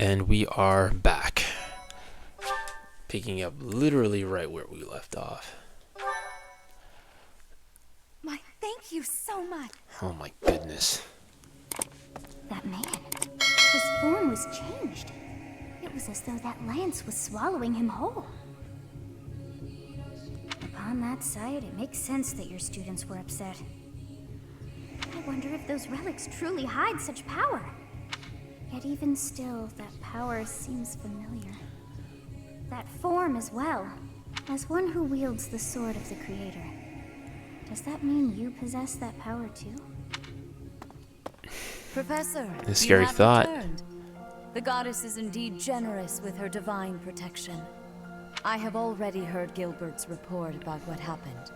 And we are back. Picking up literally right where we left off. My, thank you so much. Oh my goodness. That man, his form was changed. It was as though that lance was swallowing him whole. Upon that sight, it makes sense that your students were upset. I wonder if those relics truly hide such power. Yet even still, that power seems familiar. That form as well, as one who wields the sword of the Creator. Does that mean you possess that power too? Professor, A scary thought. returned. The goddess is indeed generous with her divine protection. I have already heard Gilbert's report about what happened.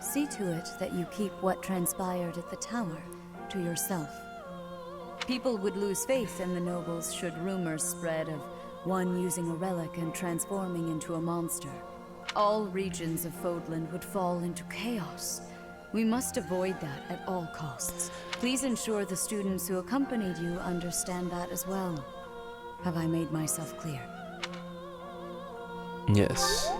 See to it that you keep what transpired at the tower to yourself. People would lose faith in the nobles should rumors spread of one using a relic and transforming into a monster. All regions of Fodland would fall into chaos. We must avoid that at all costs. Please ensure the students who accompanied you understand that as well. Have I made myself clear? Yes.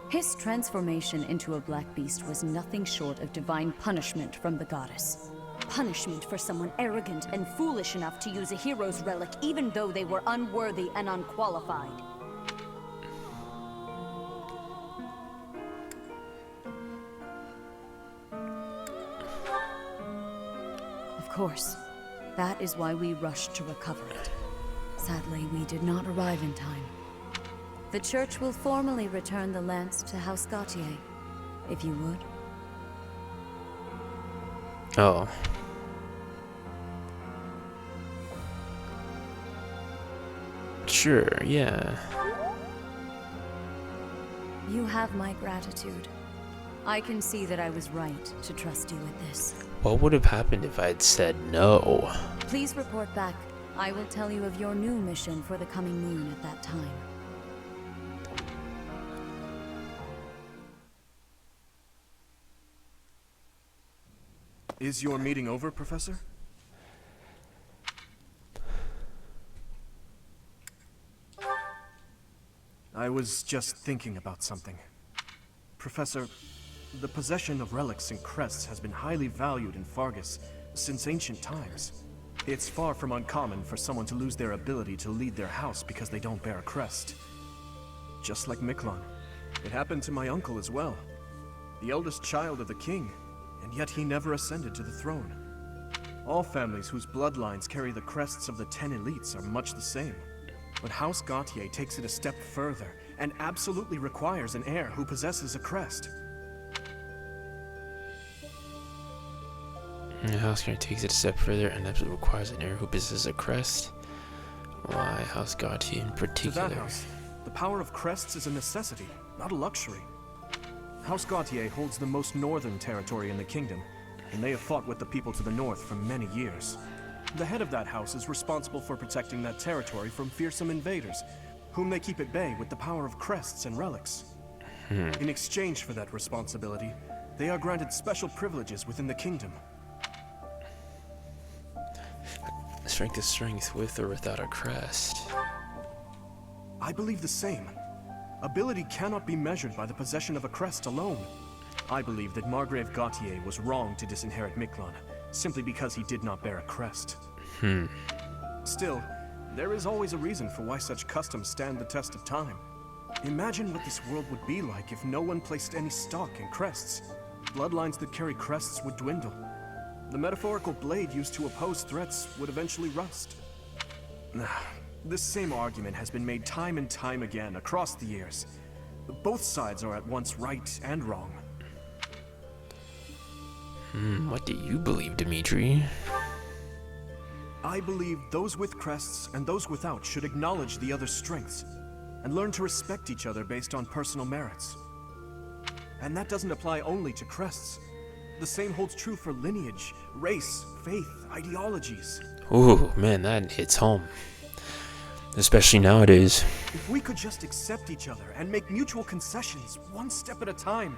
His transformation into a black beast was nothing short of divine punishment from the goddess. Punishment for someone arrogant and foolish enough to use a hero's relic even though they were unworthy and unqualified. Of course. That is why we rushed to recover it. Sadly, we did not arrive in time. The church will formally return the lance to House Gautier, if you would. Oh. Sure, yeah. You have my gratitude. I can see that I was right to trust you with this. What would have happened if I'd said no? Please report back. I will tell you of your new mission for the coming moon at that time. Is your meeting over, Professor? I was just thinking about something. Professor, the possession of relics and crests has been highly valued in Fargus since ancient times. It's far from uncommon for someone to lose their ability to lead their house because they don't bear a crest. Just like Miklon. It happened to my uncle as well. The eldest child of the king, and yet he never ascended to the throne. All families whose bloodlines carry the crests of the 10 elites are much the same. But House Gautier takes it a step further and absolutely requires an heir who possesses a crest. House Gautier takes it a step further and absolutely requires an heir who possesses a crest. Why House Gautier in particular? To that house, the power of crests is a necessity, not a luxury. House Gautier holds the most northern territory in the kingdom, and they have fought with the people to the north for many years. The head of that house is responsible for protecting that territory from fearsome invaders, whom they keep at bay with the power of crests and relics. In exchange for that responsibility, they are granted special privileges within the kingdom. Strength is strength with or without a crest. I believe the same. Ability cannot be measured by the possession of a crest alone. I believe that Margrave Gautier was wrong to disinherit Miklon, simply because he did not bear a crest. Still, there is always a reason for why such customs stand the test of time. Imagine what this world would be like if no one placed any stock in crests. Bloodlines that carry crests would dwindle. The metaphorical blade used to oppose threats would eventually rust. This same argument has been made time and time again across the years. Both sides are at once right and wrong. What do you believe, Dimitri? I believe those with crests and those without should acknowledge the other's strengths and learn to respect each other based on personal merits. And that doesn't apply only to crests. The same holds true for lineage, race, faith, ideologies. Ooh, man, that hits home. Especially nowadays. If we could just accept each other and make mutual concessions one step at a time,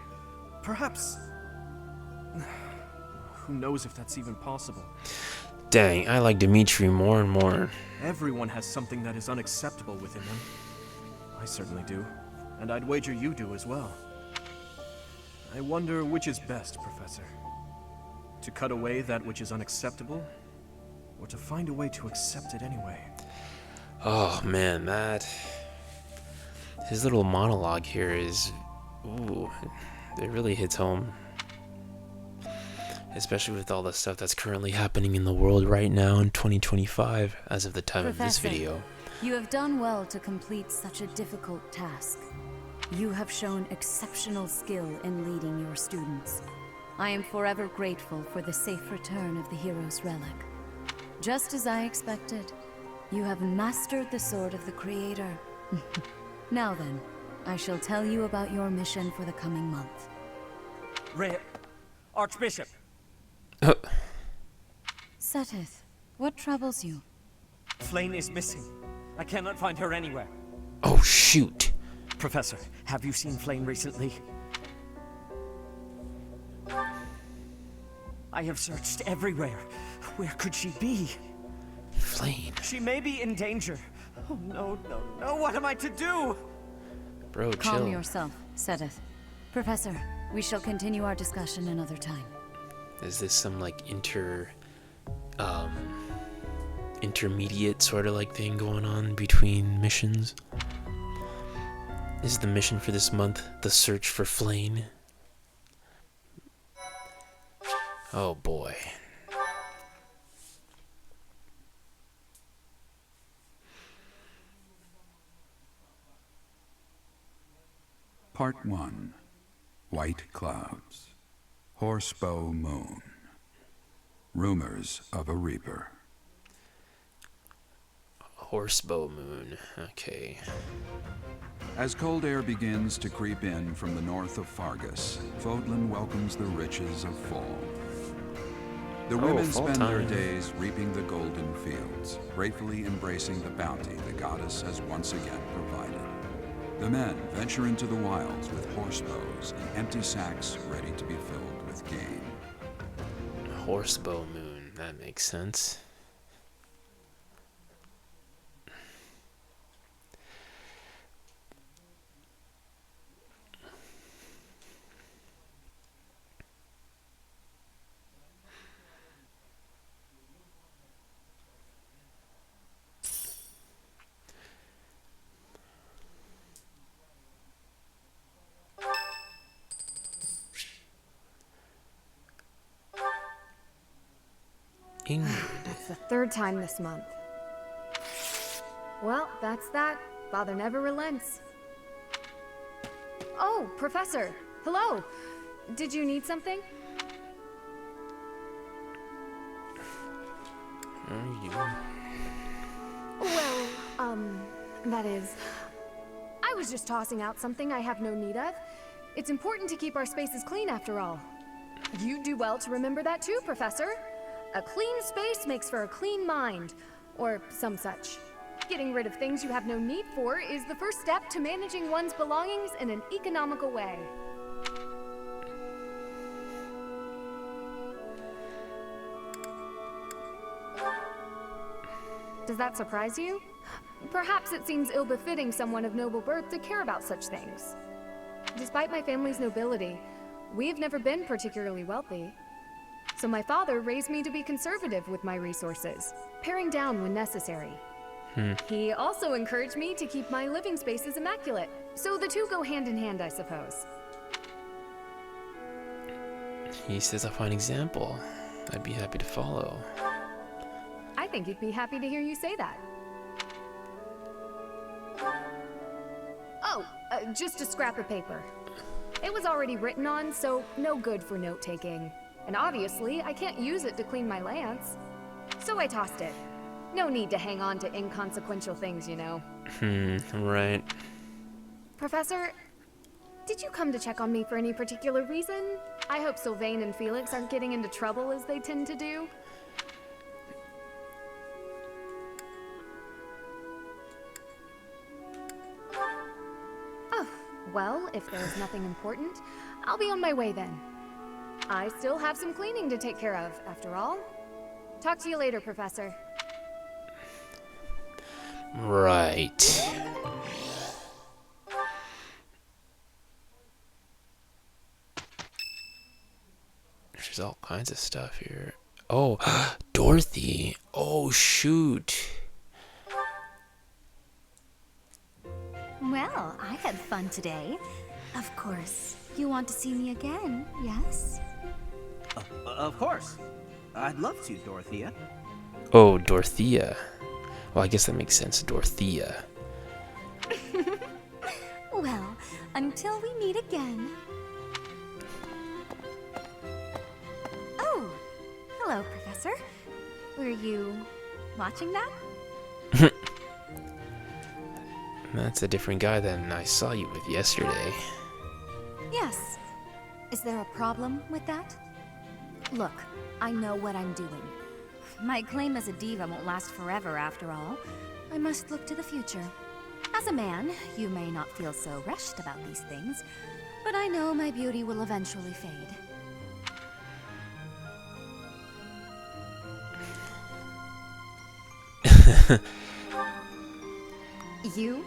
perhaps... Who knows if that's even possible? Dang, I like Dimitri more and more. Everyone has something that is unacceptable within them. I certainly do. And I'd wager you do as well. I wonder which is best, Professor. To cut away that which is unacceptable, or to find a way to accept it anyway? Oh man, his little monologue here is, ooh, it really hits home. Especially with all the stuff that's currently happening in the world right now in 2025, as of the time of this video. You have done well to complete such a difficult task. You have shown exceptional skill in leading your students. I am forever grateful for the safe return of the hero's relic. Just as I expected, you have mastered the sword of the Creator. Now then, I shall tell you about your mission for the coming month. Archbishop! Seteth, what troubles you? Flayn is missing. I cannot find her anywhere. Oh shoot. Professor, have you seen Flayn recently? I have searched everywhere. Where could she be? Flayn. She may be in danger. Oh no, no, no, what am I to do? Bro, chill. Calm yourself, Seteth. Professor, we shall continue our discussion another time. Is this some like intermediate sort of like thing going on between missions? Is the mission for this month the search for Flayn? Oh boy. Part 1. White Clouds. Horsebow Moon. Rumors of a Reaper. Horsebow Moon. Okay. As cold air begins to creep in from the north of Fargus, Fodlan welcomes the riches of fall. The women fall spend their time. days reaping the golden fields, gratefully embracing the bounty the goddess has once again provided. The men venture into the wilds with horsebows and empty sacks ready to be filled with game. Horsebow Moon. That makes sense. It's the third time this month. Well, that's that. Father never relents. Oh, Professor. Hello. Did you need something? Well, that is... I was just tossing out something I have no need of. It's important to keep our spaces clean after all. You do well to remember that too, Professor. A clean space makes for a clean mind, or some such. Getting rid of things you have no need for is the first step to managing one's belongings in an economical way. Does that surprise you? Perhaps it seems ill-befitting someone of noble birth to care about such things. Despite my family's nobility, we've never been particularly wealthy. So my father raised me to be conservative with my resources, paring down when necessary. He also encouraged me to keep my living spaces immaculate, so the two go hand in hand, I suppose. He says a fine example. I'd be happy to follow. I think he'd be happy to hear you say that. Oh, just a scrap of paper. It was already written on, so no good for note-taking. And obviously, I can't use it to clean my lance. So I tossed it. No need to hang on to inconsequential things, you know. Right. Professor, did you come to check on me for any particular reason? I hope Sylvain and Felix aren't getting into trouble as they tend to do. Oh, well, if there's nothing important, I'll be on my way then. I still have some cleaning to take care of, after all. Talk to you later, Professor. Right. There's all kinds of stuff here. Oh, Dorothy. Oh, shoot. Well, I had fun today. Of course, you want to see me again, yes? Of course. I'd love to, Dorothea. Oh, Dorothea. Well, I guess that makes sense, Dorothea. Well, until we meet again. Oh, hello, Professor. Were you watching that? That's a different guy than I saw you with yesterday. Yes. Is there a problem with that? Look, I know what I'm doing. My claim as a diva won't last forever after all. I must look to the future. As a man, you may not feel so rushed about these things, but I know my beauty will eventually fade. You?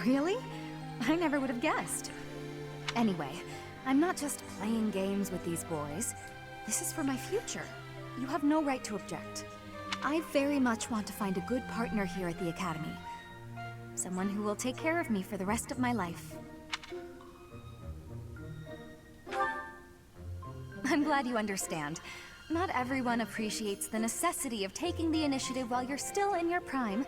Really? I never would have guessed. Anyway, I'm not just playing games with these boys. This is for my future. You have no right to object. I very much want to find a good partner here at the Academy. Someone who will take care of me for the rest of my life. I'm glad you understand. Not everyone appreciates the necessity of taking the initiative while you're still in your prime.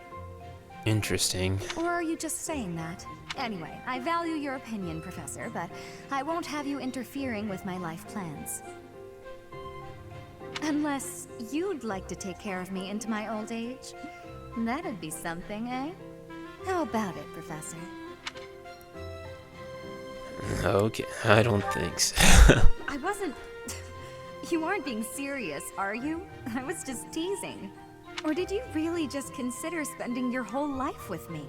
Interesting. Or are you just saying that? Anyway, I value your opinion, Professor, but I won't have you interfering with my life plans. Unless you'd like to take care of me into my old age. That'd be something, eh? How about it, Professor? Okay, I don't think so. I wasn't... You aren't being serious, are you? I was just teasing. Or did you really just consider spending your whole life with me?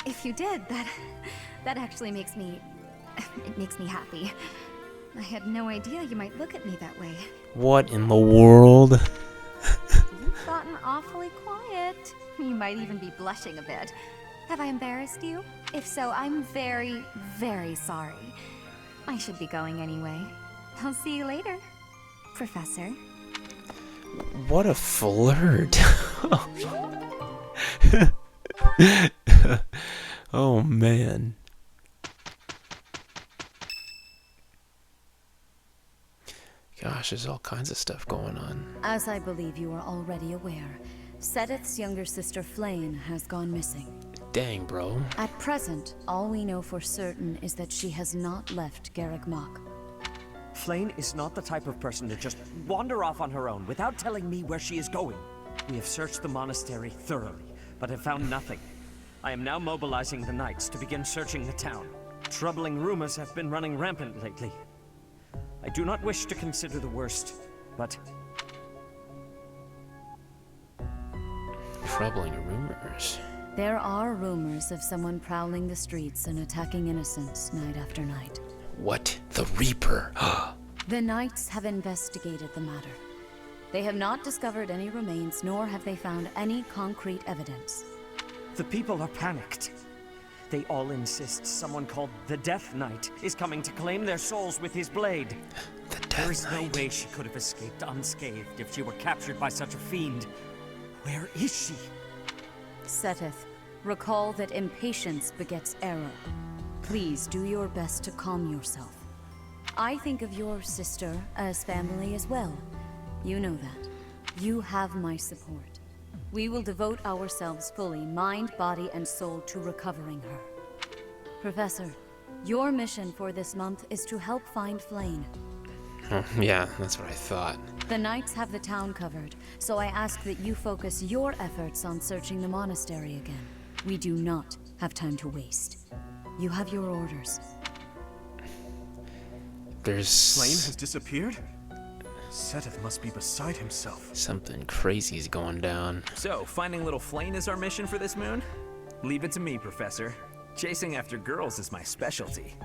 If you did, that actually makes me... It makes me happy. I had no idea you might look at me that way. What in the world? You've gotten awfully quiet. You might even be blushing a bit. Have I embarrassed you? If so, I'm very, very sorry. I should be going anyway. I'll see you later, Professor. What a flirt. Oh, man. Gosh, there's all kinds of stuff going on. As I believe you are already aware, Seteth's younger sister Flayn has gone missing. Dang, bro. At present, all we know for certain is that she has not left Garreg Mach. Flayn is not the type of person to just wander off on her own without telling me where she is going. We have searched the monastery thoroughly, but have found nothing. I am now mobilizing the knights to begin searching the town. Troubling rumors have been running rampant lately. I do not wish to consider the worst, but... Troubling rumors. There are rumors of someone prowling the streets and attacking innocents night after night. What? The Reaper. The Knights have investigated the matter. They have not discovered any remains, nor have they found any concrete evidence. The people are panicked. They all insist someone called the Death Knight is coming to claim their souls with his blade. The There is Death no Knight. way she could have escaped unscathed if she were captured by such a fiend. Where is she? Seteth, recall that impatience begets error. Please do your best to calm yourself. I think of your sister as family as well. You know that. You have my support. We will devote ourselves fully, mind, body, and soul to recovering her. Professor, your mission for this month is to help find Flayn. Oh, yeah, that's what I thought. The Knights have the town covered, so I ask that you focus your efforts on searching the monastery again. We do not have time to waste. You have your orders. There's Flayn has disappeared? Seteth must be beside himself. something crazy's going down. So, finding little Flayn is our mission for this moon? Leave it to me, Professor. Chasing after girls is my specialty.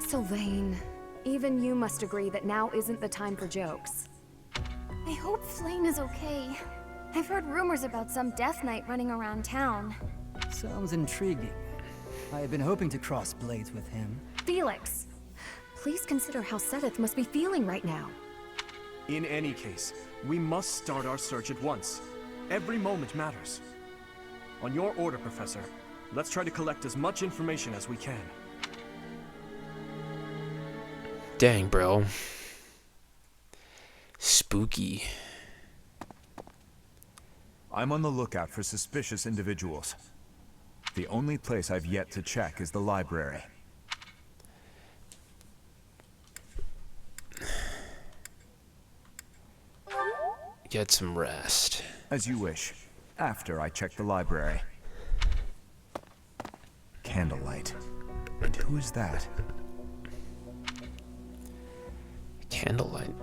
Sylvain, even you must agree that now isn't the time for jokes. I hope Flayn is okay. I've heard rumors about some Death Knight running around town. Sounds intriguing. I have been hoping to cross blades with him. Felix, please consider how Seth must be feeling right now. In any case, we must start our search at once. Every moment matters. On your order, Professor, let's try to collect as much information as we can. Dang, bro. Spooky. I'm on the lookout for suspicious individuals. The only place I've yet to check is the library. Get some rest. As you wish. After I check the library. Candlelight. And who is that? Candlelight.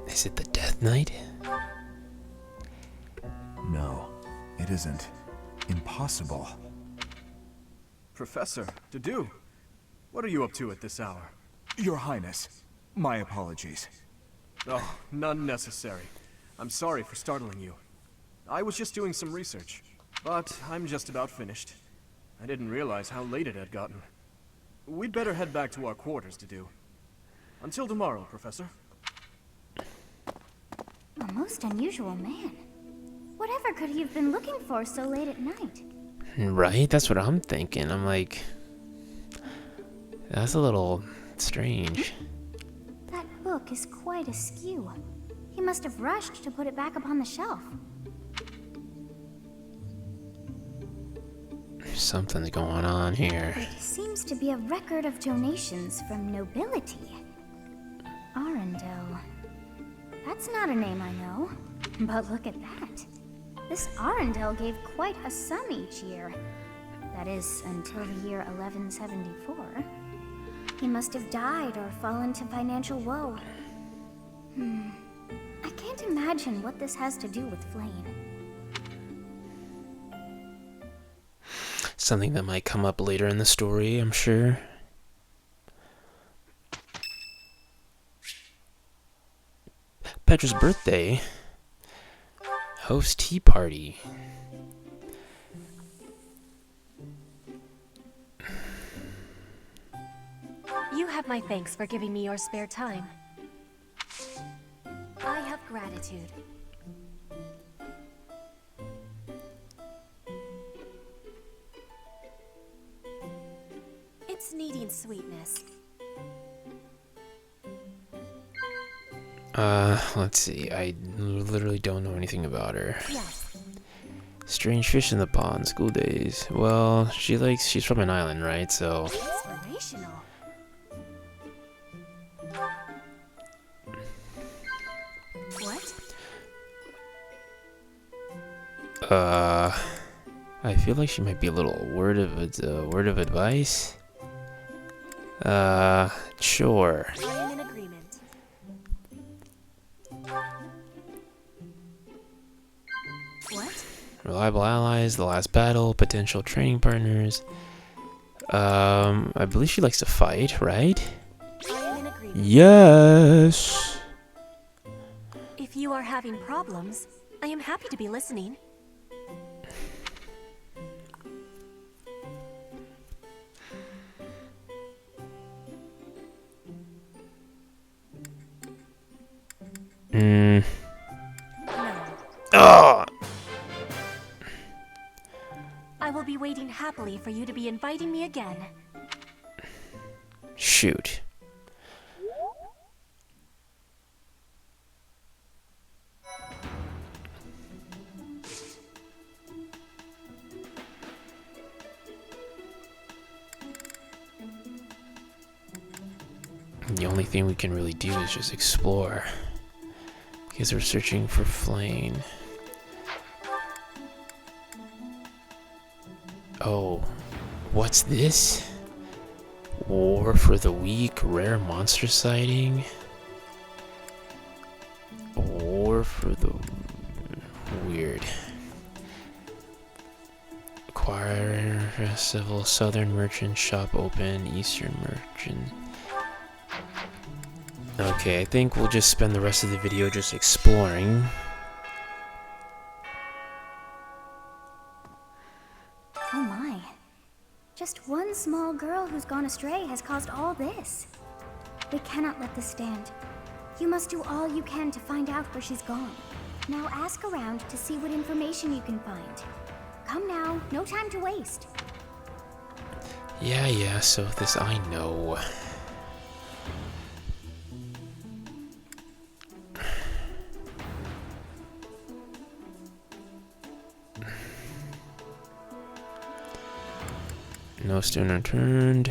Is it the Death Knight? No, it isn't. Impossible. Professor, Dedu, what are you up to at this hour? Your Highness, my apologies. Oh, none necessary. I'm sorry for startling you. I was just doing some research, but I'm just about finished. I didn't realize how late it had gotten. We'd better head back to our quarters, Dedu. Until tomorrow, Professor. A most unusual man. Whatever could he have been looking for so late at night? Right? That's what I'm thinking. I'm like, that's a little strange. That book is quite askew. He must have rushed to put it back upon the shelf. Something's going on here. It seems to be a record of donations from nobility. Arundel. That's not a name I know. But look at that. This Arundel gave quite a sum each year. That is, until the year 1174. He must have died or fallen to financial woe. I can't imagine what this has to do with Flayn. Something that might come up later in the story, I'm sure. Petra's birthday. Host tea party. You have my thanks for giving me your spare time. I have gratitude. It's needing sweetness. Let's see. I literally don't know anything about her. Yes. Strange fish in the pond, school days. Well, she's from an island, right? So. Inspirational. What? I feel like she might be a little word of advice. Sure. I am in agreement. What? Reliable allies, the last battle, potential training partners. I believe she likes to fight, right? I am in agreement. Yes. If you are having problems, I am happy to be listening. No. I will be waiting happily for you to be inviting me again. Shoot. The only thing we can really do is just explore. Because we're searching for Flayn. Oh, what's this? War for the Weak, rare monster sighting. War for the weird. Acquire civil southern merchant shop open, eastern merchant. Okay, I think we'll just spend the rest of the video just exploring. gone astray has caused all this. We cannot let this stand. You must do all you can to find out where she's gone. Now ask around to see what information you can find. Come now, no time to waste. Yeah, so this I know. No stone returned.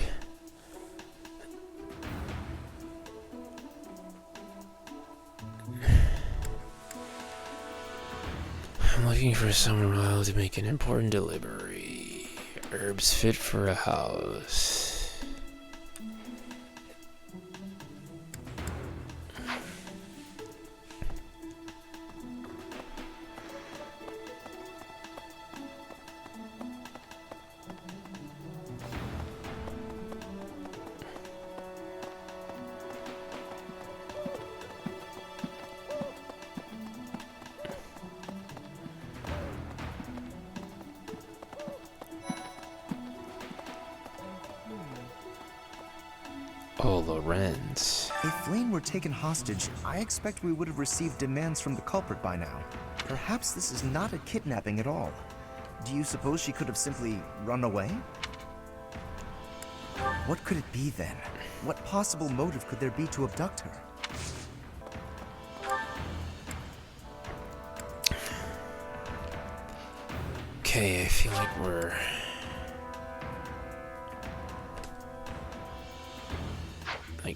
I'm looking for someone reliable to make an important delivery. Herbs fit for a house. Oh, Lorenz. If Flayn were taken hostage, I expect we would have received demands from the culprit by now. Perhaps this is not a kidnapping at all. Do you suppose she could have simply run away? What could it be then? What possible motive could there be to abduct her? Okay, I feel like we're... like...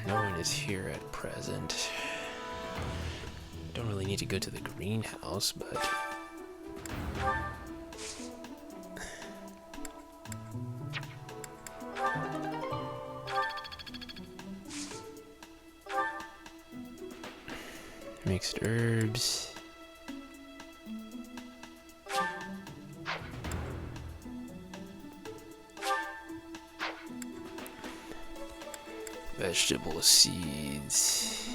no one is here at present. Don't really need to go to the greenhouse, but... mixed herbs. Vegetable seeds.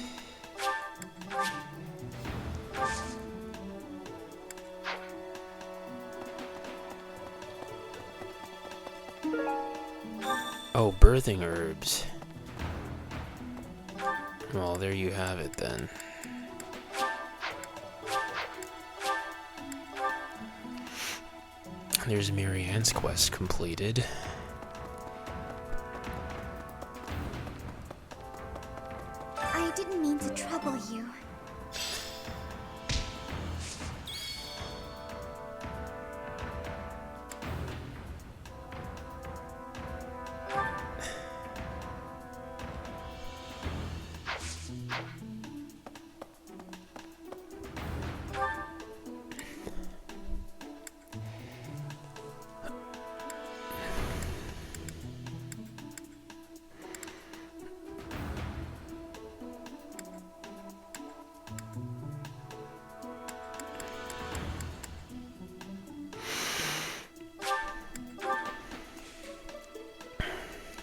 Oh, birthing herbs. Well, there you have it then. There's Marianne's quest completed. I didn't mean to trouble you.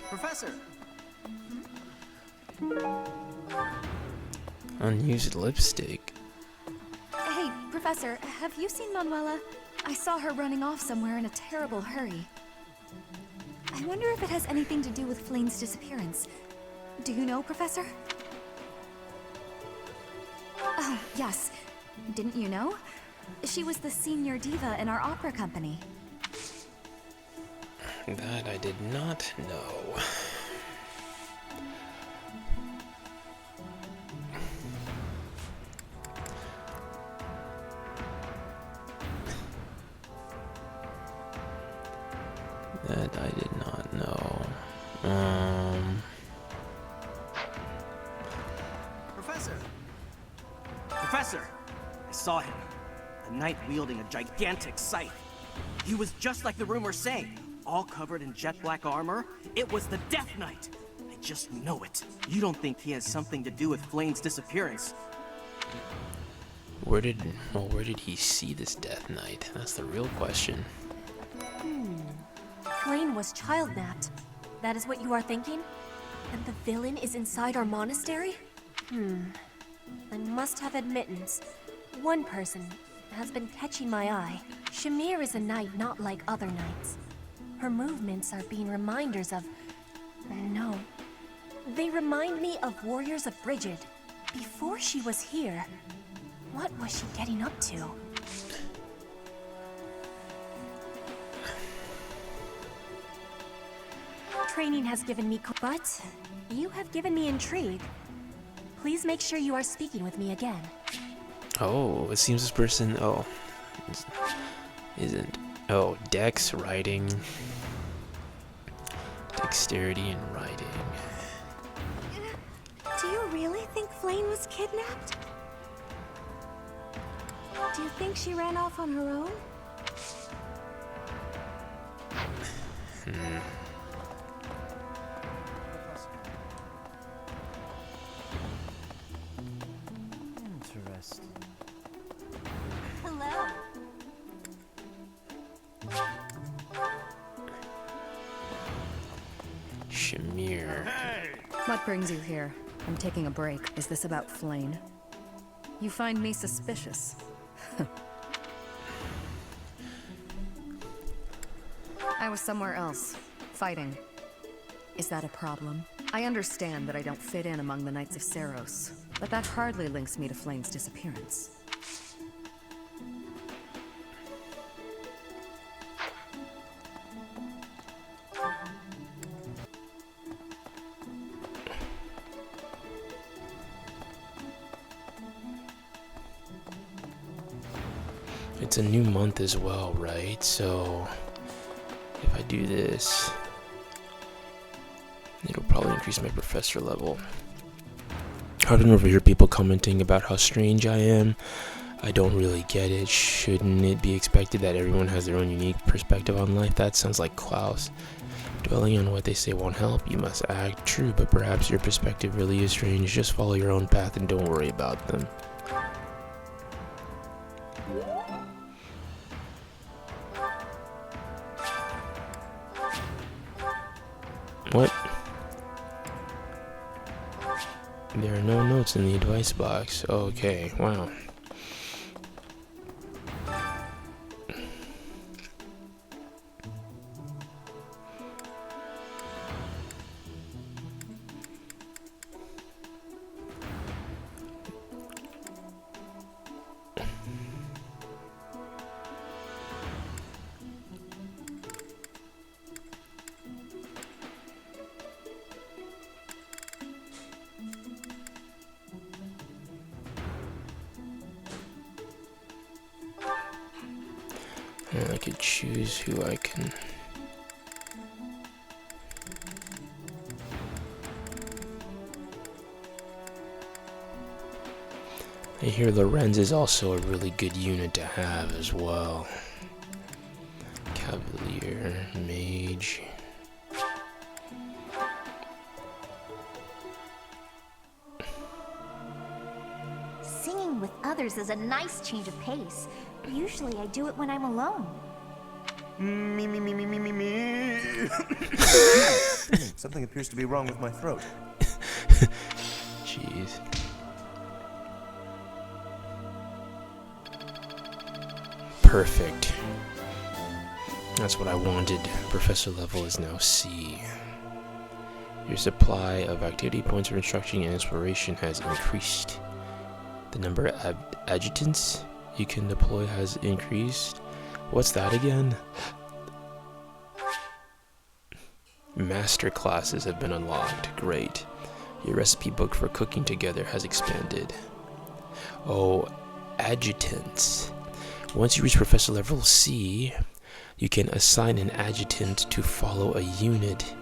Professor! Unused lipstick. Hey, Professor, have you seen Manuela? I saw her running off somewhere in a terrible hurry. I wonder if it has anything to do with Flayn's disappearance. Do you know, Professor? Oh, yes. Didn't you know? She was the senior diva in our opera company. That I did not know. That I did not know. Professor! Professor! I saw him. A knight wielding a gigantic scythe. He was just like the rumors say. All covered in jet black armor. It was the Death Knight. I just know it. You don't think he has something to do with Flayn's disappearance? Where did he see this Death Knight? That's the real question. Flayn was child-napped. That is what you are thinking? And the villain is inside our monastery? I must have admittance. One person, has been catching my eye. Shamir is a knight not like other knights. Her movements are being reminders of... No. They remind me of warriors of Brigid. Before she was here, what was she getting up to? Training has given me... But you have given me intrigue. Please make sure you are speaking with me again. Oh, it seems this person... Oh. Isn't... Oh, dex, writing... Dexterity and writing. Do you really think Flayn was kidnapped? Do you think she ran off on her own? Interesting. Hello. Shamir. What brings you here? I'm taking a break. Is this about Flayn? You find me suspicious. I was somewhere else, fighting. Is that a problem? I understand that I don't fit in among the Knights of Seiros, but that hardly links me to Flayn's disappearance. It's a new month as well, right? So if I do this, it'll probably increase my professor level. I don't overhear people commenting about how strange I am. I don't really get it. Shouldn't it be expected that everyone has their own unique perspective on life? That sounds like Klaus. Dwelling on what they say won't help. You must act true, but perhaps your perspective really is strange. Just follow your own path and don't worry about them. What? There are no notes in the advice box. Okay, wow. I could choose who I can. I hear Lorenz is also a really good unit to have as well. Cavalier, Mage. Singing with others is a nice change of pace. Usually I do it when I'm alone. Me. Something appears to be wrong with my throat. Jeez. Perfect. That's what I wanted. Professor level is now C. Your supply of activity points for instruction and exploration has increased. The number of adjutants you can deploy has increased. What's that again? Master classes have been unlocked. Great. Your recipe book for cooking together has expanded. Oh, adjutants. Once you reach Professor level C, you can assign an adjutant to follow a unit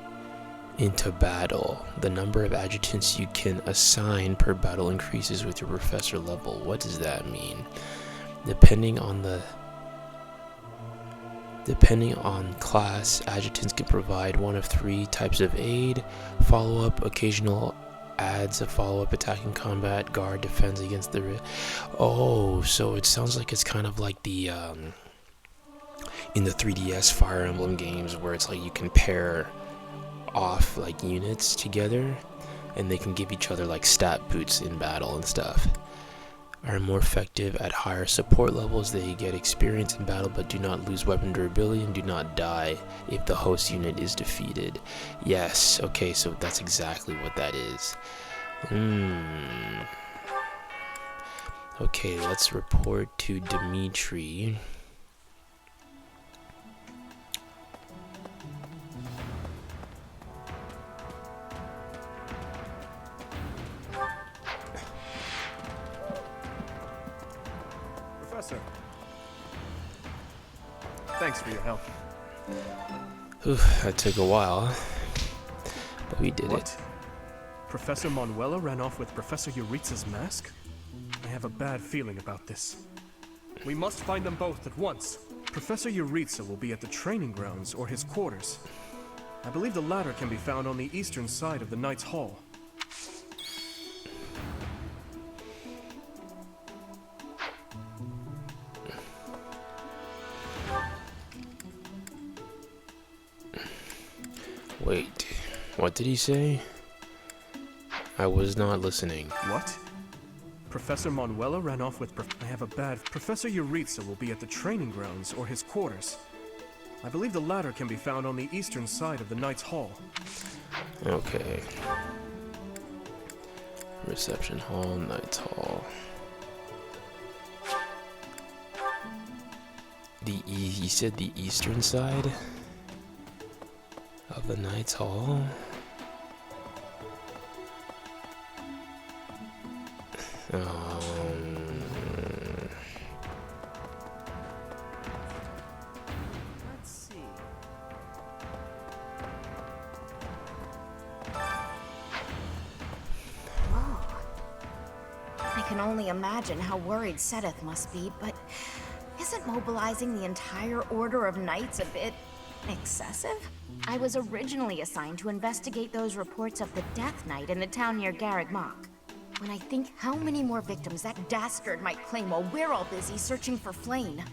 into battle. The number of adjutants you can assign per battle increases with your Professor level. What does that mean? Depending on class, adjutants can provide one of 3 types of aid: follow-up, occasional adds a follow-up, attacking, combat, guard, defense against the... Oh, so it sounds like it's kind of like the, in the 3DS Fire Emblem games, where it's like you can pair off, like, units together, and they can give each other, like, stat boots in battle and stuff. are more effective at higher support levels. They get experience in battle but do not lose weapon durability and do not die if the host unit is defeated. Yes, okay, so that's exactly what that is. Okay, let's report to Dimitri. Professor. Thanks for your help. That took a while, but we did it. Professor Manuela ran off with Professor Yuritsa's mask? I have a bad feeling about this. We must find them both at once. Professor Yuritsa will be at the training grounds or his quarters. I believe the latter can be found on the eastern side of the Knight's Hall. Wait, what did he say? I was not listening. What? Professor Manuela ran off with I have a bad... Professor Yuritsa will be at the training grounds or his quarters. I believe the latter can be found on the eastern side of the Knight's Hall. Okay. Reception Hall, Knight's Hall. You said the eastern side of the Knight's Hall? Let's see. Whoa. I can only imagine how worried Seteth must be, but isn't mobilizing the entire Order of Knights a bit excessive? I was originally assigned to investigate those reports of the Death Knight in the town near Garreg Mach. When I think how many more victims that dastard might claim while we're all busy searching for Flayn.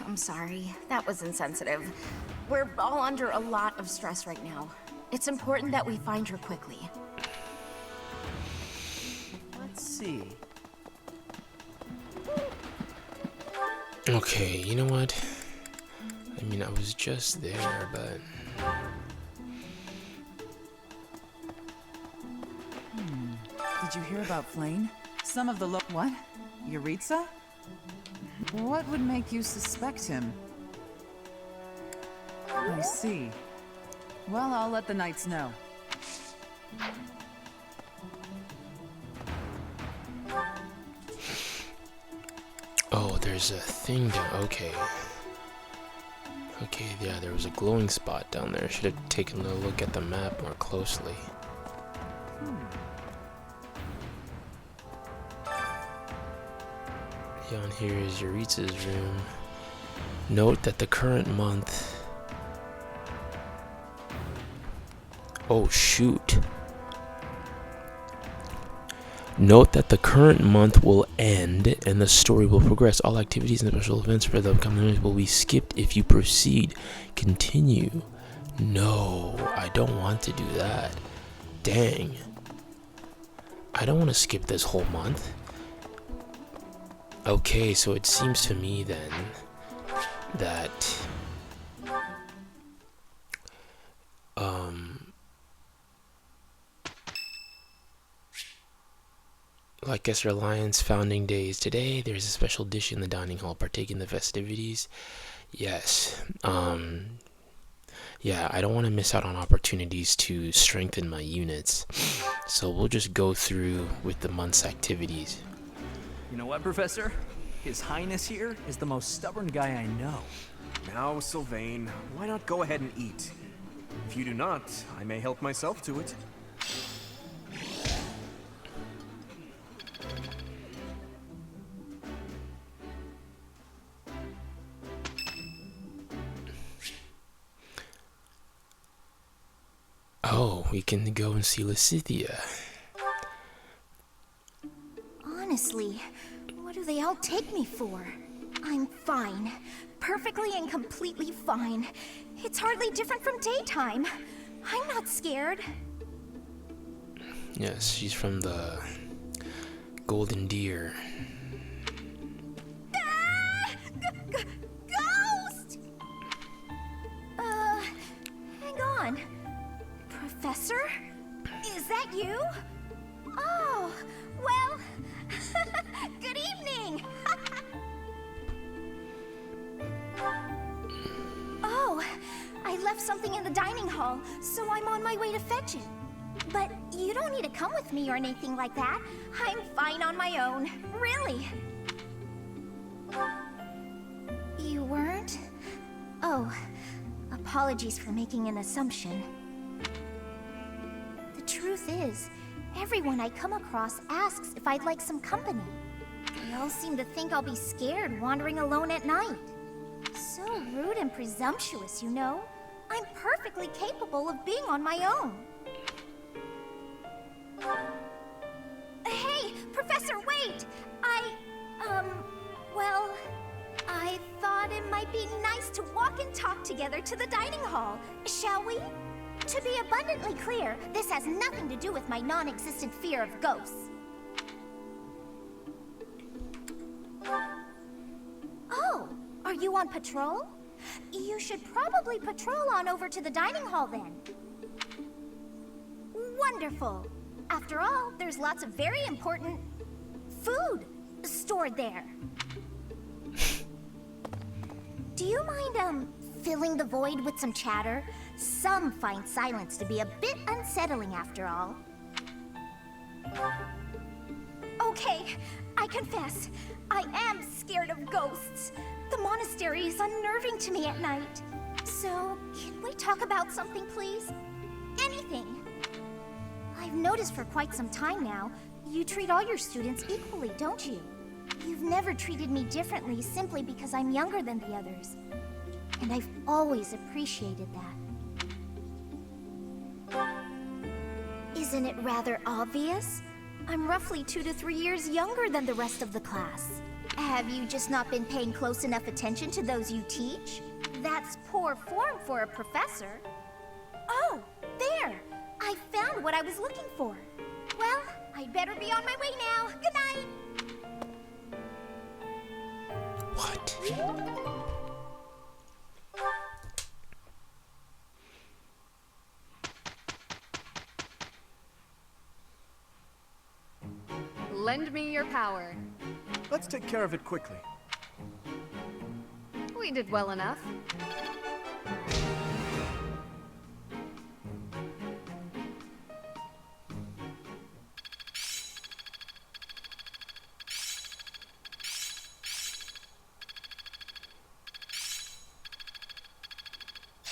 I'm sorry, that was insensitive. We're all under a lot of stress right now. It's important that we find her quickly. Let's see. Okay, you know what? I mean, I was just there, but... Did you hear about Flayn? Some of the What? Yuritsa? What would make you suspect him? I see. Well, I'll let the Knights know. Oh, there's a thing down... Okay. Okay, yeah, there was a glowing spot down there. Should have taken a look at the map more closely. Down here is Yuritsa's room. Note that the current month... Oh, shoot. Note that the current month will end and the story will progress. All activities and special events for the upcoming month will be skipped if you proceed. Continue. No, I don't want to do that. Dang. I don't want to skip this whole month. Okay, so it seems to me then that like Esser Alliance founding days today, there's a special dish in the dining hall. Partake in the festivities. Yes. Yeah, I don't want to miss out on opportunities to strengthen my units. So we'll just go through with the month's activities. You know what, Professor? His Highness here is the most stubborn guy I know. Now, Sylvain, why not go ahead and eat? If you do not, I may help myself to it. Oh, we can go and see Lysithea. Honestly, what do they all take me for? I'm fine. Perfectly and completely fine. It's hardly different from daytime. I'm not scared. Yes, she's from the Golden Deer. Professor? Is that you? Oh, well, good evening! Oh, I left something in the dining hall, so I'm on my way to fetch it. But you don't need to come with me or anything like that. I'm fine on my own, really. You weren't? Oh, apologies for making an assumption. The truth is, everyone I come across asks if I'd like some company. They all seem to think I'll be scared wandering alone at night. So rude and presumptuous, you know? I'm perfectly capable of being on my own. Hey, Professor, wait! Well, I thought it might be nice to walk and talk together to the dining hall. Shall we? To be abundantly clear, this has nothing to do with my non-existent fear of ghosts. Oh, are you on patrol? You should probably patrol on over to the dining hall then. Wonderful. After all, there's lots of very important food stored there. Do you mind, filling the void with some chatter? Some find silence to be a bit unsettling after all. Okay, I confess, I am scared of ghosts. The monastery is unnerving to me at night. So, can we talk about something, please? Anything. I've noticed for quite some time now, you treat all your students equally, don't you? You've never treated me differently simply because I'm younger than the others. And I've always appreciated that. Isn't it rather obvious? I'm roughly 2 to 3 years younger than the rest of the class. Have you just not been paying close enough attention to those you teach? That's poor form for a professor. Oh, there! I found what I was looking for. Well, I'd better be on my way now. Good night! What? Lend me your power. Let's take care of it quickly. We did well enough.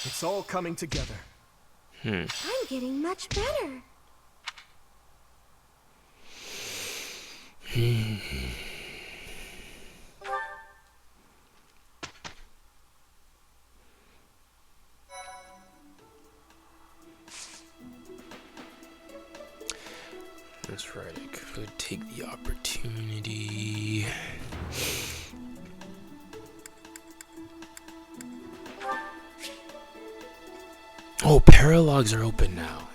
It's all coming together. I'm getting much better. That's right, I could take the opportunity. Oh, paralogs are open now.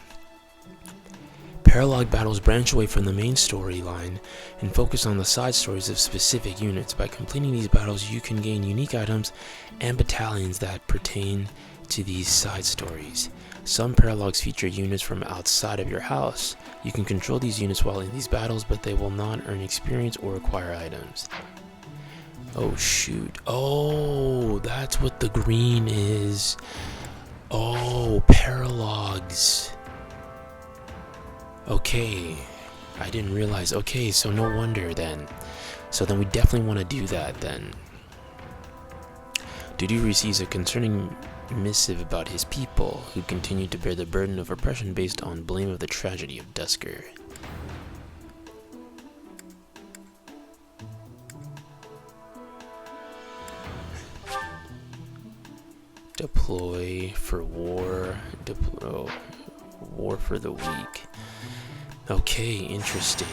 Paralog battles branch away from the main storyline and focus on the side stories of specific units. By completing these battles, you can gain unique items and battalions that pertain to these side stories. Some paralogs feature units from outside of your house. You can control these units while in these battles, but they will not earn experience or acquire items. Oh shoot. Oh, that's what the green is. Oh, paralogs. Okay, I didn't realize. Okay, so no wonder then. So then we definitely want to do that then. Dudu receives a concerning missive about his people, who continue to bear the burden of oppression based on blame of the tragedy of Dusker. Deploy for war. War for the weak. Okay, interesting.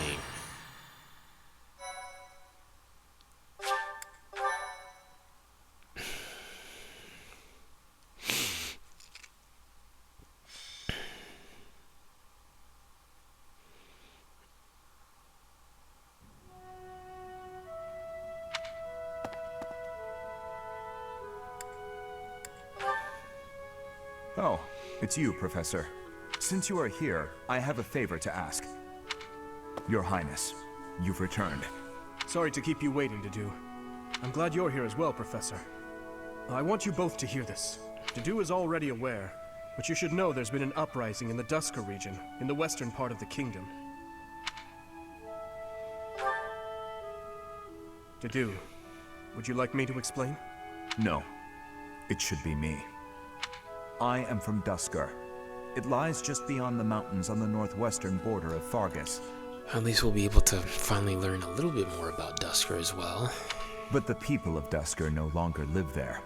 Oh, it's you, Professor. Since you are here, I have a favor to ask. Your Highness, you've returned. Sorry to keep you waiting, Dedu. I'm glad you're here as well, Professor. I want you both to hear this. Dedu is already aware, but you should know there's been an uprising in the Dusker region, in the western part of the kingdom. Dedu, would you like me to explain? No. It should be me. I am from Dusker. It lies just beyond the mountains on the northwestern border of Fargus. At least we'll be able to finally learn a little bit more about Dusker as well. But the people of Dusker no longer live there.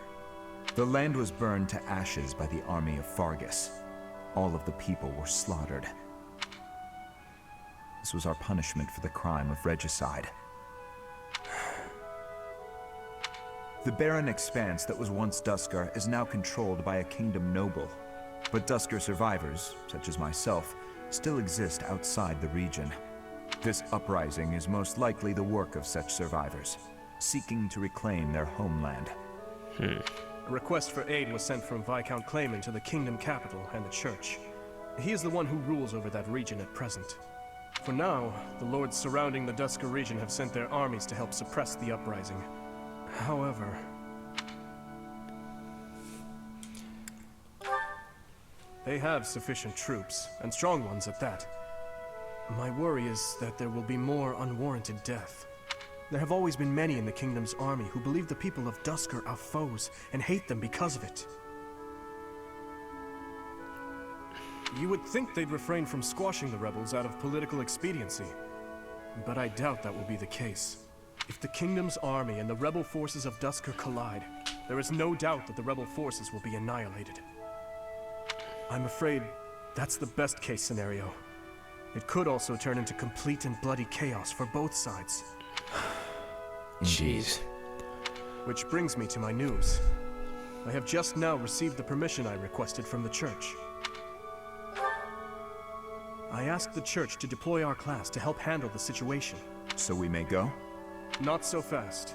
The land was burned to ashes by the army of Fargus. All of the people were slaughtered. This was our punishment for the crime of regicide. The barren expanse that was once Dusker is now controlled by a kingdom noble. But Dusker survivors, such as myself, still exist outside the region. This uprising is most likely the work of such survivors, seeking to reclaim their homeland. A request for aid was sent from Viscount Clayman to the kingdom capital and the church. He is the one who rules over that region at present. For now, the lords surrounding the Dusker region have sent their armies to help suppress the uprising. However, they have sufficient troops, and strong ones at that. My worry is that there will be more unwarranted death. There have always been many in the kingdom's army who believe the people of Dusker are foes and hate them because of it. You would think they'd refrain from squashing the rebels out of political expediency, but I doubt that will be the case. If the kingdom's army and the rebel forces of Dusker collide, there is no doubt that the rebel forces will be annihilated. I'm afraid that's the best case scenario. It could also turn into complete and bloody chaos for both sides. Jeez. Which brings me to my news. I have just now received the permission I requested from the church. I asked the church to deploy our class to help handle the situation. So we may go? Not so fast.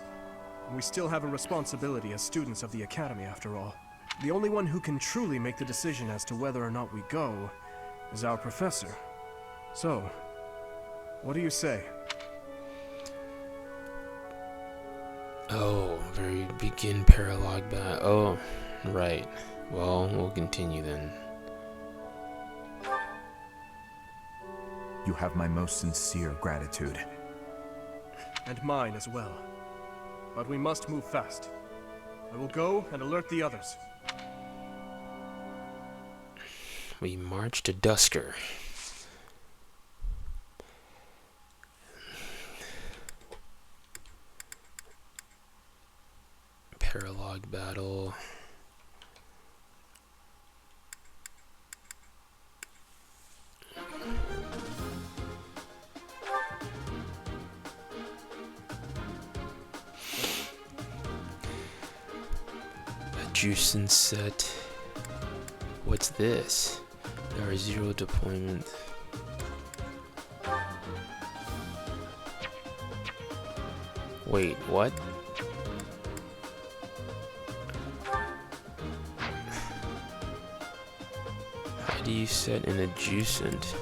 We still have a responsibility as students of the academy, after all. The only one who can truly make the decision as to whether or not we go is our professor. So, what do you say? Oh, very begin paralog bat. Oh, right. Well, we'll continue then. You have my most sincere gratitude. And mine as well. But we must move fast. I will go and alert the others. We march to Dusker. Paralog battle. Juicing set. What's this? There are 0 deployment. Wait, what? How do you set in a juicant?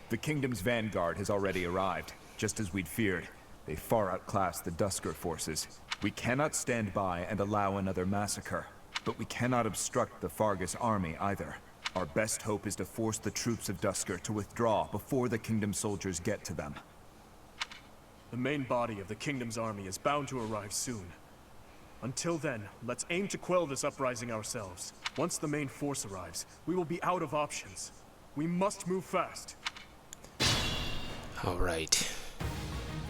The kingdom's vanguard has already arrived, just as we'd feared. They far outclass the Dusker forces. We cannot stand by and allow another massacre, but we cannot obstruct the Fargus army either. Our best hope is to force the troops of Dusker to withdraw before the kingdom soldiers get to them. The main body of the kingdom's army is bound to arrive soon. Until then, let's aim to quell this uprising ourselves. Once the main force arrives, we will be out of options. We must move fast. All right.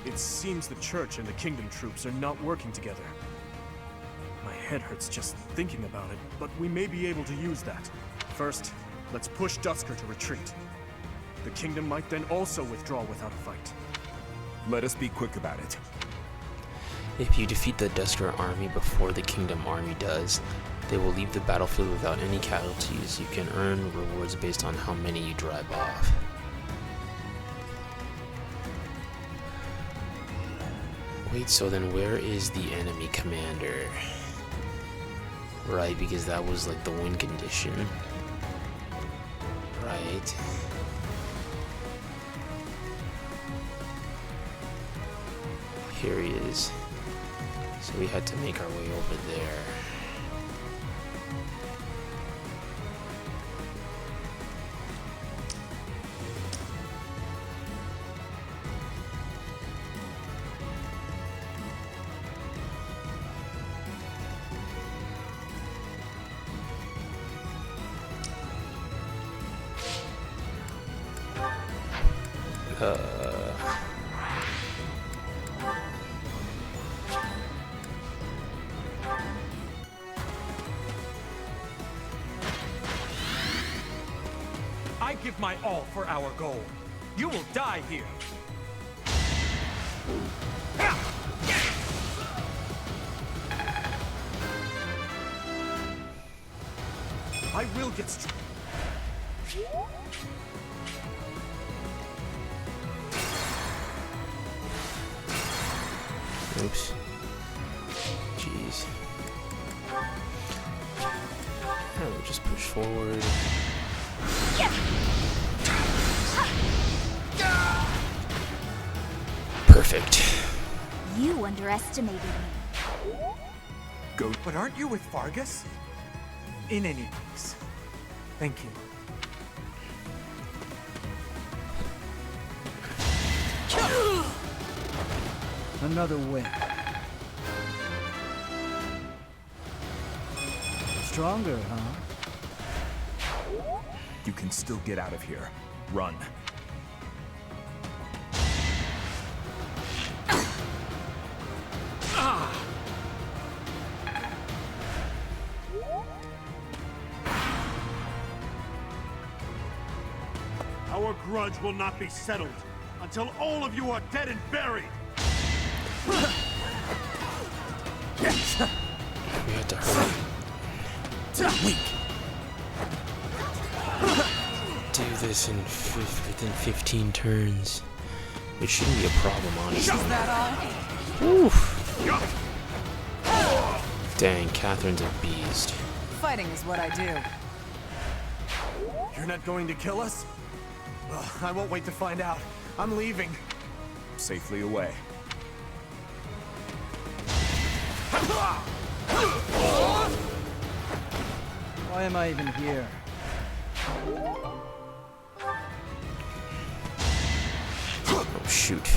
It seems the church and the kingdom troops are not working together. My head hurts just thinking about it, but we may be able to use that. First, let's push Dusker to retreat. The kingdom might then also withdraw without a fight. Let us be quick about it. If you defeat the Dusker army before the kingdom army does, they will leave the battlefield without any casualties. You can earn rewards based on how many you drive off. Wait, so then where is the enemy commander? Right, because that was like the win condition. Alright. Here he is. So we had to make our way over there. I give my all for our goal. You will die here. I will get strong. Oops. Jeez. We'll just push forward. Perfect. You underestimated me. Go. But aren't you with Vargas? In any case, thank you. Another win. Stronger, huh? You can still get out of here. Run. Our grudge will not be settled until all of you are dead and buried. We had to hurry. Do this in within 15 turns. It shouldn't be a problem, honestly. Is that all? Oof. Dang, Catherine's a beast. Fighting is what I do. You're not going to kill us? Ugh, I won't wait to find out. I'm leaving. Safely away. Why am I even here? Oh, shoot.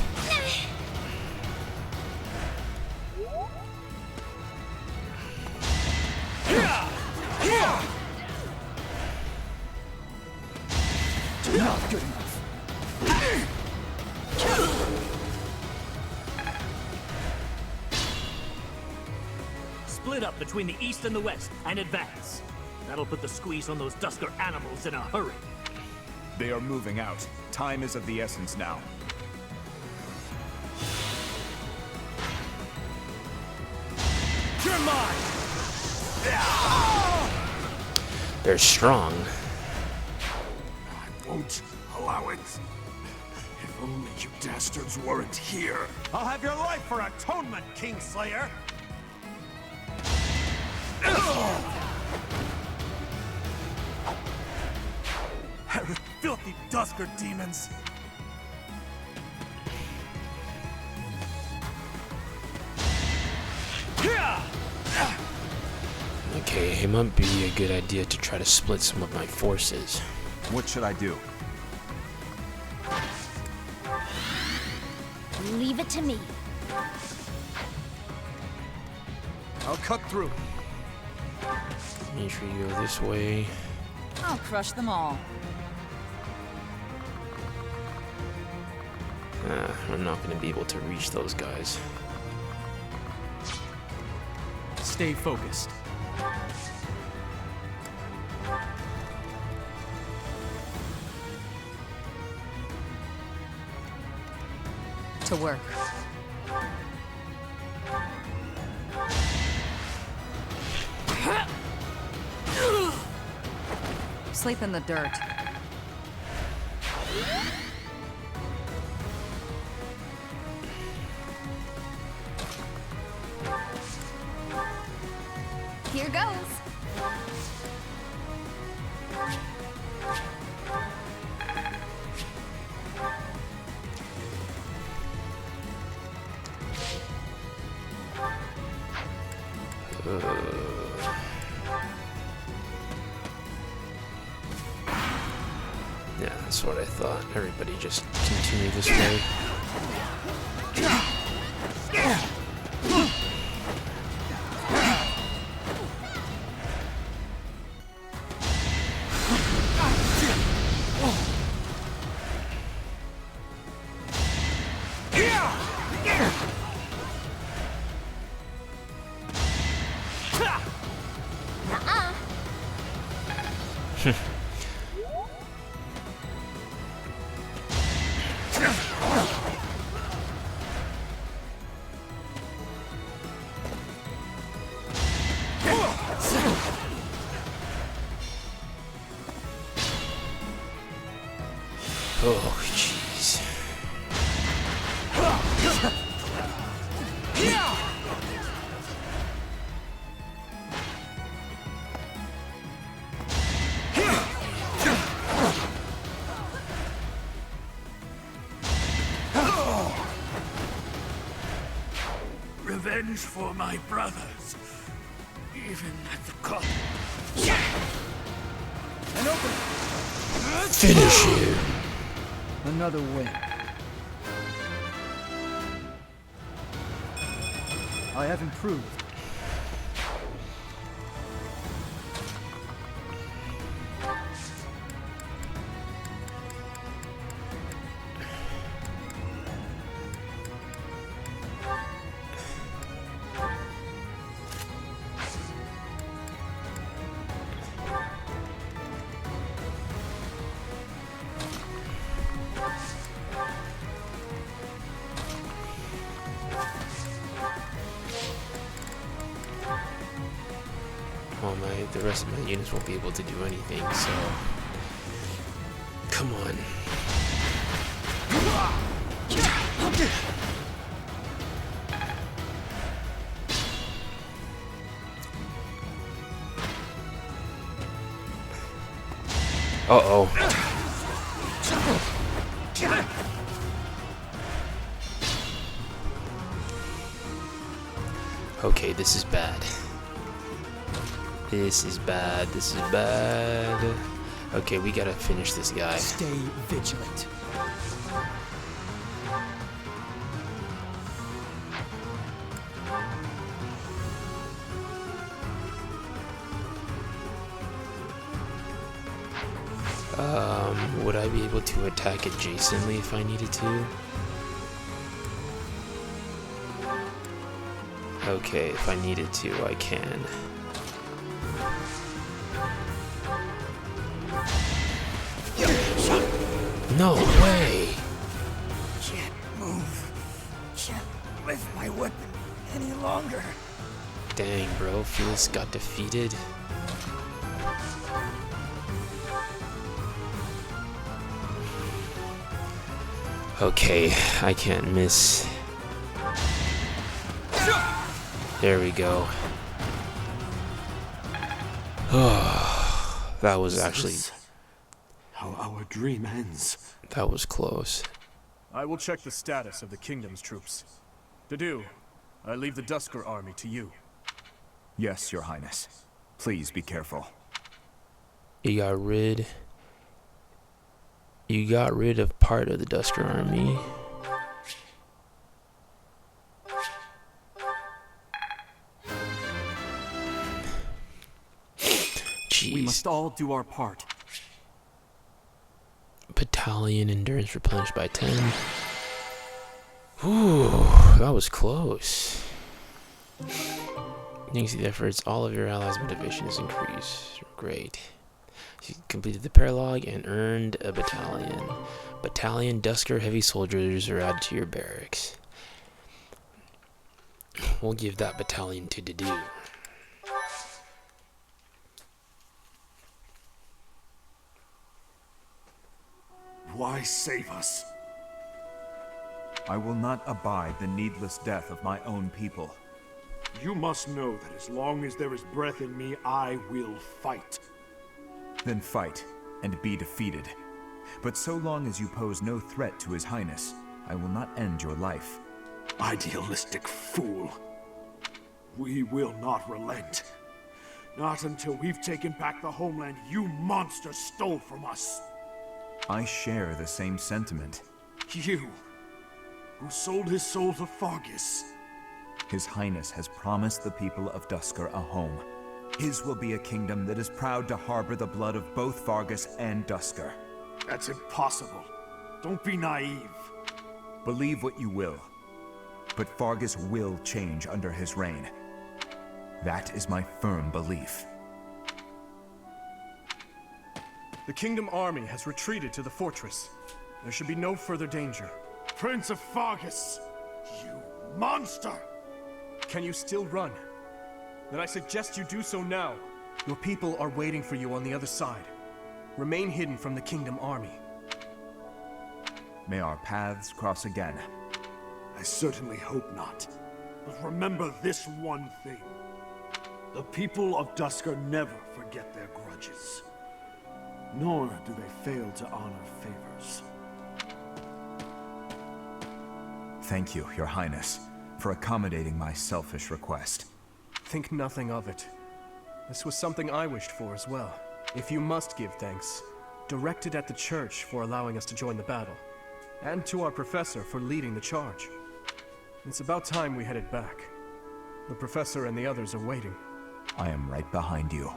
Not good enough. Split up between the east and the west and advance. That'll put the squeeze on those Dusker animals in a hurry. They are moving out. Time is of the essence now. You're mine! They're strong. I won't allow it. If only you dastards weren't here. I'll have your life for atonement, Kingslayer! Filthy Dusker demons! Okay, it might be a good idea to try to split some of my forces. What should I do? Leave it to me. I'll cut through. Make sure you go this way. I'll crush them all. I'm not going to be able to reach those guys. Stay focused. To work. Sleep in the dirt. Here goes. Yeah, that's what I thought. Everybody just continue this way. Oh, jeez. Revenge for my brothers, even at the cost. And open. Finish him. Another win. I have improved. Well, the rest of my units won't be able to do anything, so come on. Uh-oh. Okay, this is bad. This is bad. This is bad. Okay, we gotta finish this guy. Stay vigilant. Would I be able to attack adjacently if I needed to? Okay, if I needed to, I can. No way! Can't move. Can't lift my weapon any longer. Dang, bro, Felix got defeated. Okay, I can't miss. There we go. That was actually... How our dream ends. That was close. I will check the status of the kingdom's troops. To do, I leave the Dusker army to you. Yes, Your Highness. Please be careful. You got rid of part of the Dusker army. Jeez. We must all do our part. Battalion endurance replenished by 10. Ooh, that was close. Thanks to the efforts, all of your allies' motivation is increased. Great. You completed the paralog and earned a battalion. Battalion Dusker heavy soldiers are added to your barracks. We'll give that battalion to Dedu. Why save us? I will not abide the needless death of my own people. You must know that as long as there is breath in me, I will fight. Then fight, and be defeated. But so long as you pose no threat to His Highness, I will not end your life. Idealistic fool. We will not relent. Not until we've taken back the homeland you monsters stole from us. I share the same sentiment. You, who sold his soul to Fargus. His Highness has promised the people of Duscur a home. His will be a kingdom that is proud to harbor the blood of both Fargus and Duscur. That's impossible. Don't be naive. Believe what you will, but Fargus will change under his reign. That is my firm belief. The Kingdom army has retreated to the fortress. There should be no further danger. Prince of Fargus! You monster! Can you still run? Then I suggest you do so now. Your people are waiting for you on the other side. Remain hidden from the Kingdom army. May our paths cross again. I certainly hope not. But remember this one thing. The people of Duscur never forget their grudges. Nor do they fail to honor favors. Thank you, Your Highness, for accommodating my selfish request. Think nothing of it. This was something I wished for as well. If you must give thanks, direct it at the church for allowing us to join the battle, and to our professor for leading the charge. It's about time we headed back. The professor and the others are waiting. I am right behind you.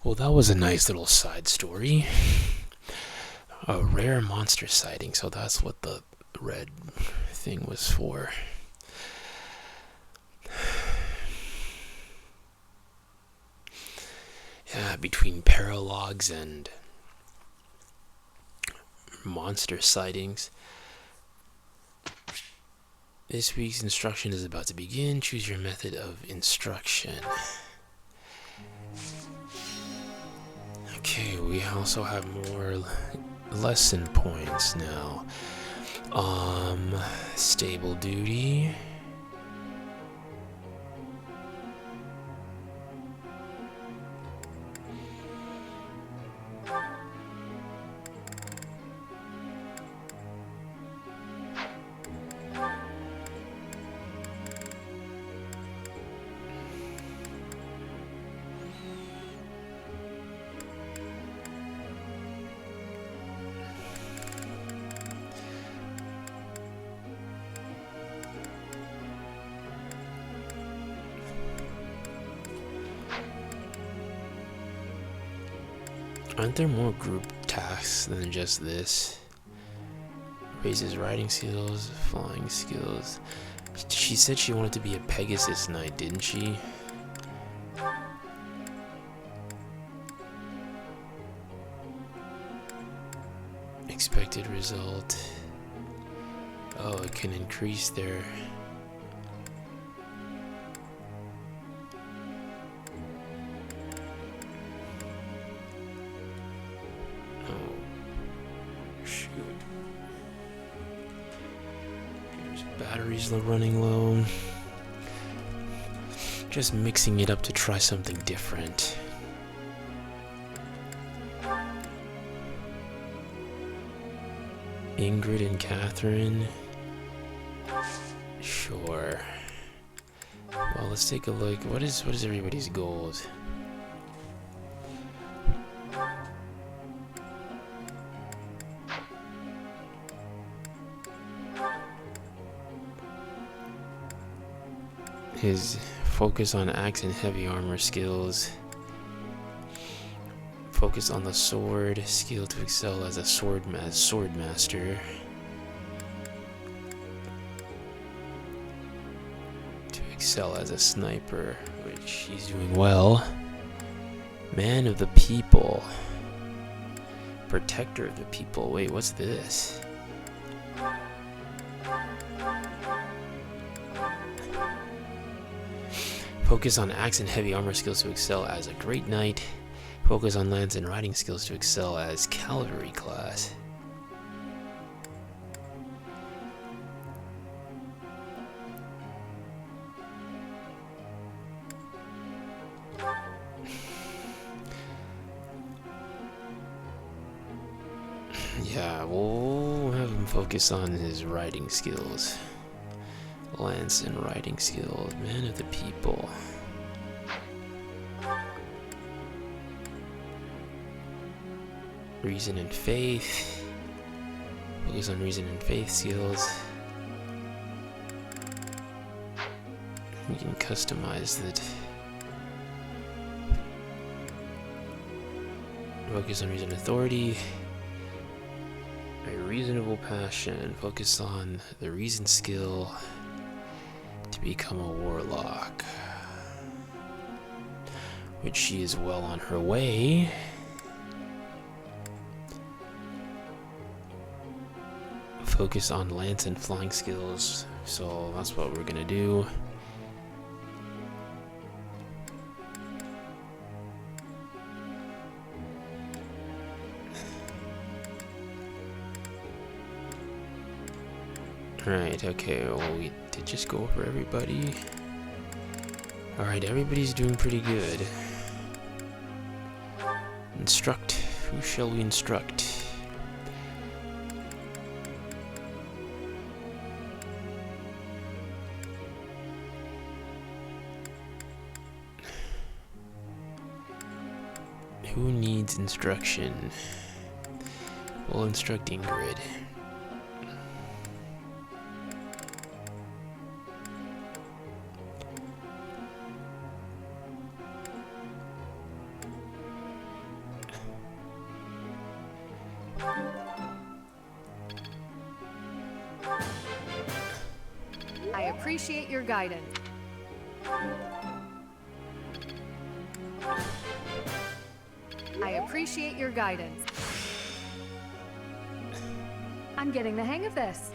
Well, that was a nice little side story. A rare monster sighting, so that's what the red thing was for. Yeah, between paralogs and monster sightings. This week's instruction is about to begin. Choose your method of instruction. Okay, we also have more lesson points now. Stable duty. Aren't there more group tasks than just this? Raises riding skills, flying skills. She said she wanted to be a Pegasus Knight, didn't she? Expected result. Oh, it can increase their... Batteries running low. Just mixing it up to try something different. Ingrid and Catherine. Sure. Well, let's take a look. What is everybody's goals? His focus on axe and heavy armor skills. Focus on the sword skill to excel as a sword master. To excel as a sniper, which he's doing well. Man of the people. Protector of the people. Wait, what's this? Focus on axe and heavy armor skills to excel as a great knight. Focus on lance and riding skills to excel as cavalry class. Yeah, we'll have him focus on his riding skills. Lance and riding skills. Man of the people. Reason and faith. Focus on reason and faith skills. You can customize it. Focus on reason and authority. A reasonable passion. Focus on the reason skill to become a warlock. Which she is well on her way. Focus on lance and flying skills. So that's what we're gonna do. Right, okay, well, we did just go over everybody. Alright, everybody's doing pretty good. Instruct. Who shall we instruct? Who needs instruction? We'll instruct Ingrid. I appreciate your guidance. I appreciate your guidance. I'm getting the hang of this.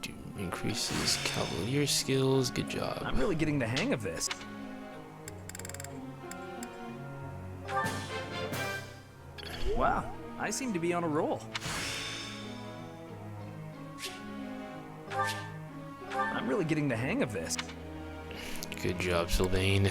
To increases cavalier skills. Good job. I'm really getting the hang of this. Wow, I seem to be on a roll. I'm really getting the hang of this. Good job, Sylvain.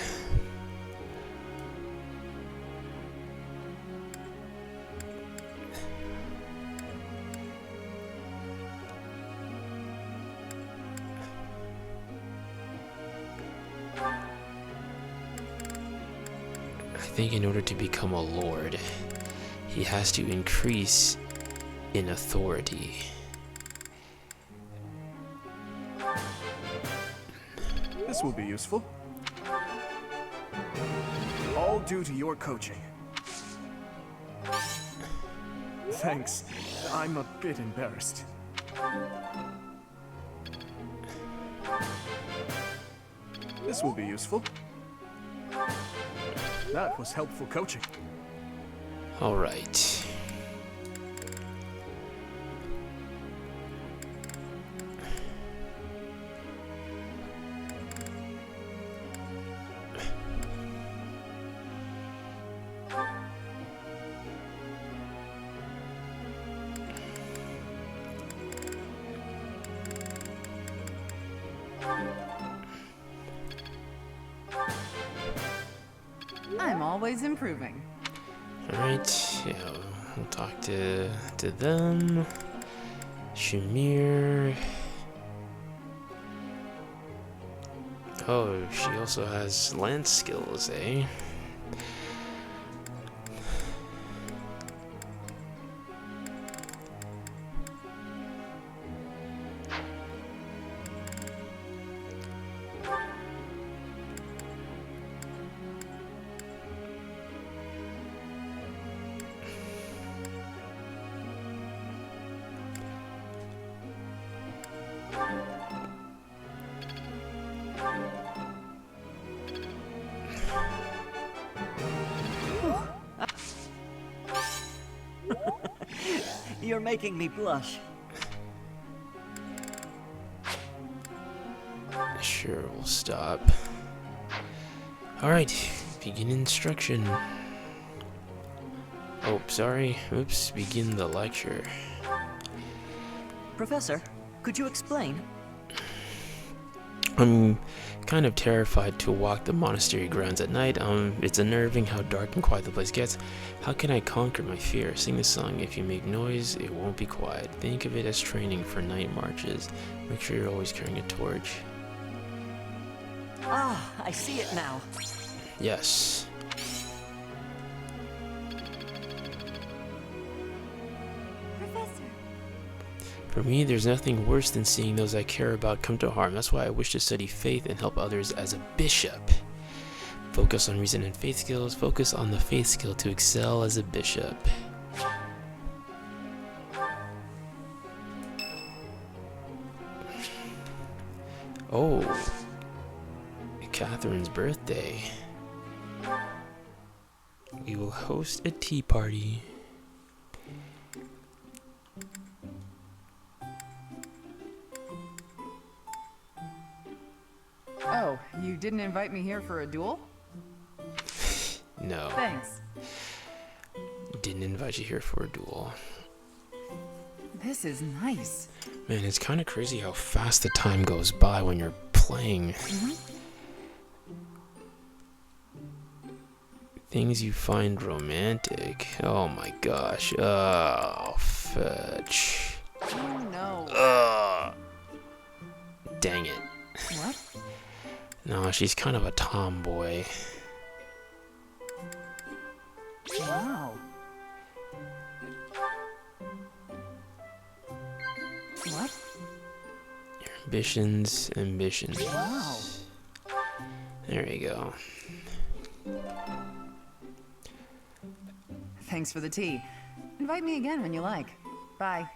I think in order to become a lord, he has to increase in authority. This will be useful. All due to your coaching. Thanks. I'm a bit embarrassed. This will be useful. That was helpful coaching. All right. I'm always improving. Alright, yeah, we'll talk to them. Shamir. Oh, she also has lance skills, eh? You're making me blush. Sure, we'll stop. Alright, begin instruction. Oh, sorry. Oops, begin the lecture. Professor, could you explain? I'm kind of terrified to walk the monastery grounds at night. It's unnerving how dark and quiet the place gets. How can I conquer my fear? Sing the song. If you make noise, it won't be quiet. Think of it as training for night marches. Make sure you're always carrying a torch. Ah, I see it now. Yes. Professor. For me, there's nothing worse than seeing those I care about come to harm. That's why I wish to study faith and help others as a bishop. Focus on reason and faith skills. Focus on the faith skill to excel as a bishop. Oh, Catherine's birthday. We will host a tea party. Oh, you didn't invite me here for a duel? No. Thanks. Didn't invite you here for a duel. This is nice. Man, it's kind of crazy how fast the time goes by when you're playing. Things you find romantic. Oh my gosh. Oh, fetch. Oh no. Dang it. What? No, she's kind of a tomboy. Wow. What? Ambitions. Wow. There you go. Thanks for the tea. Invite me again when you like. Bye.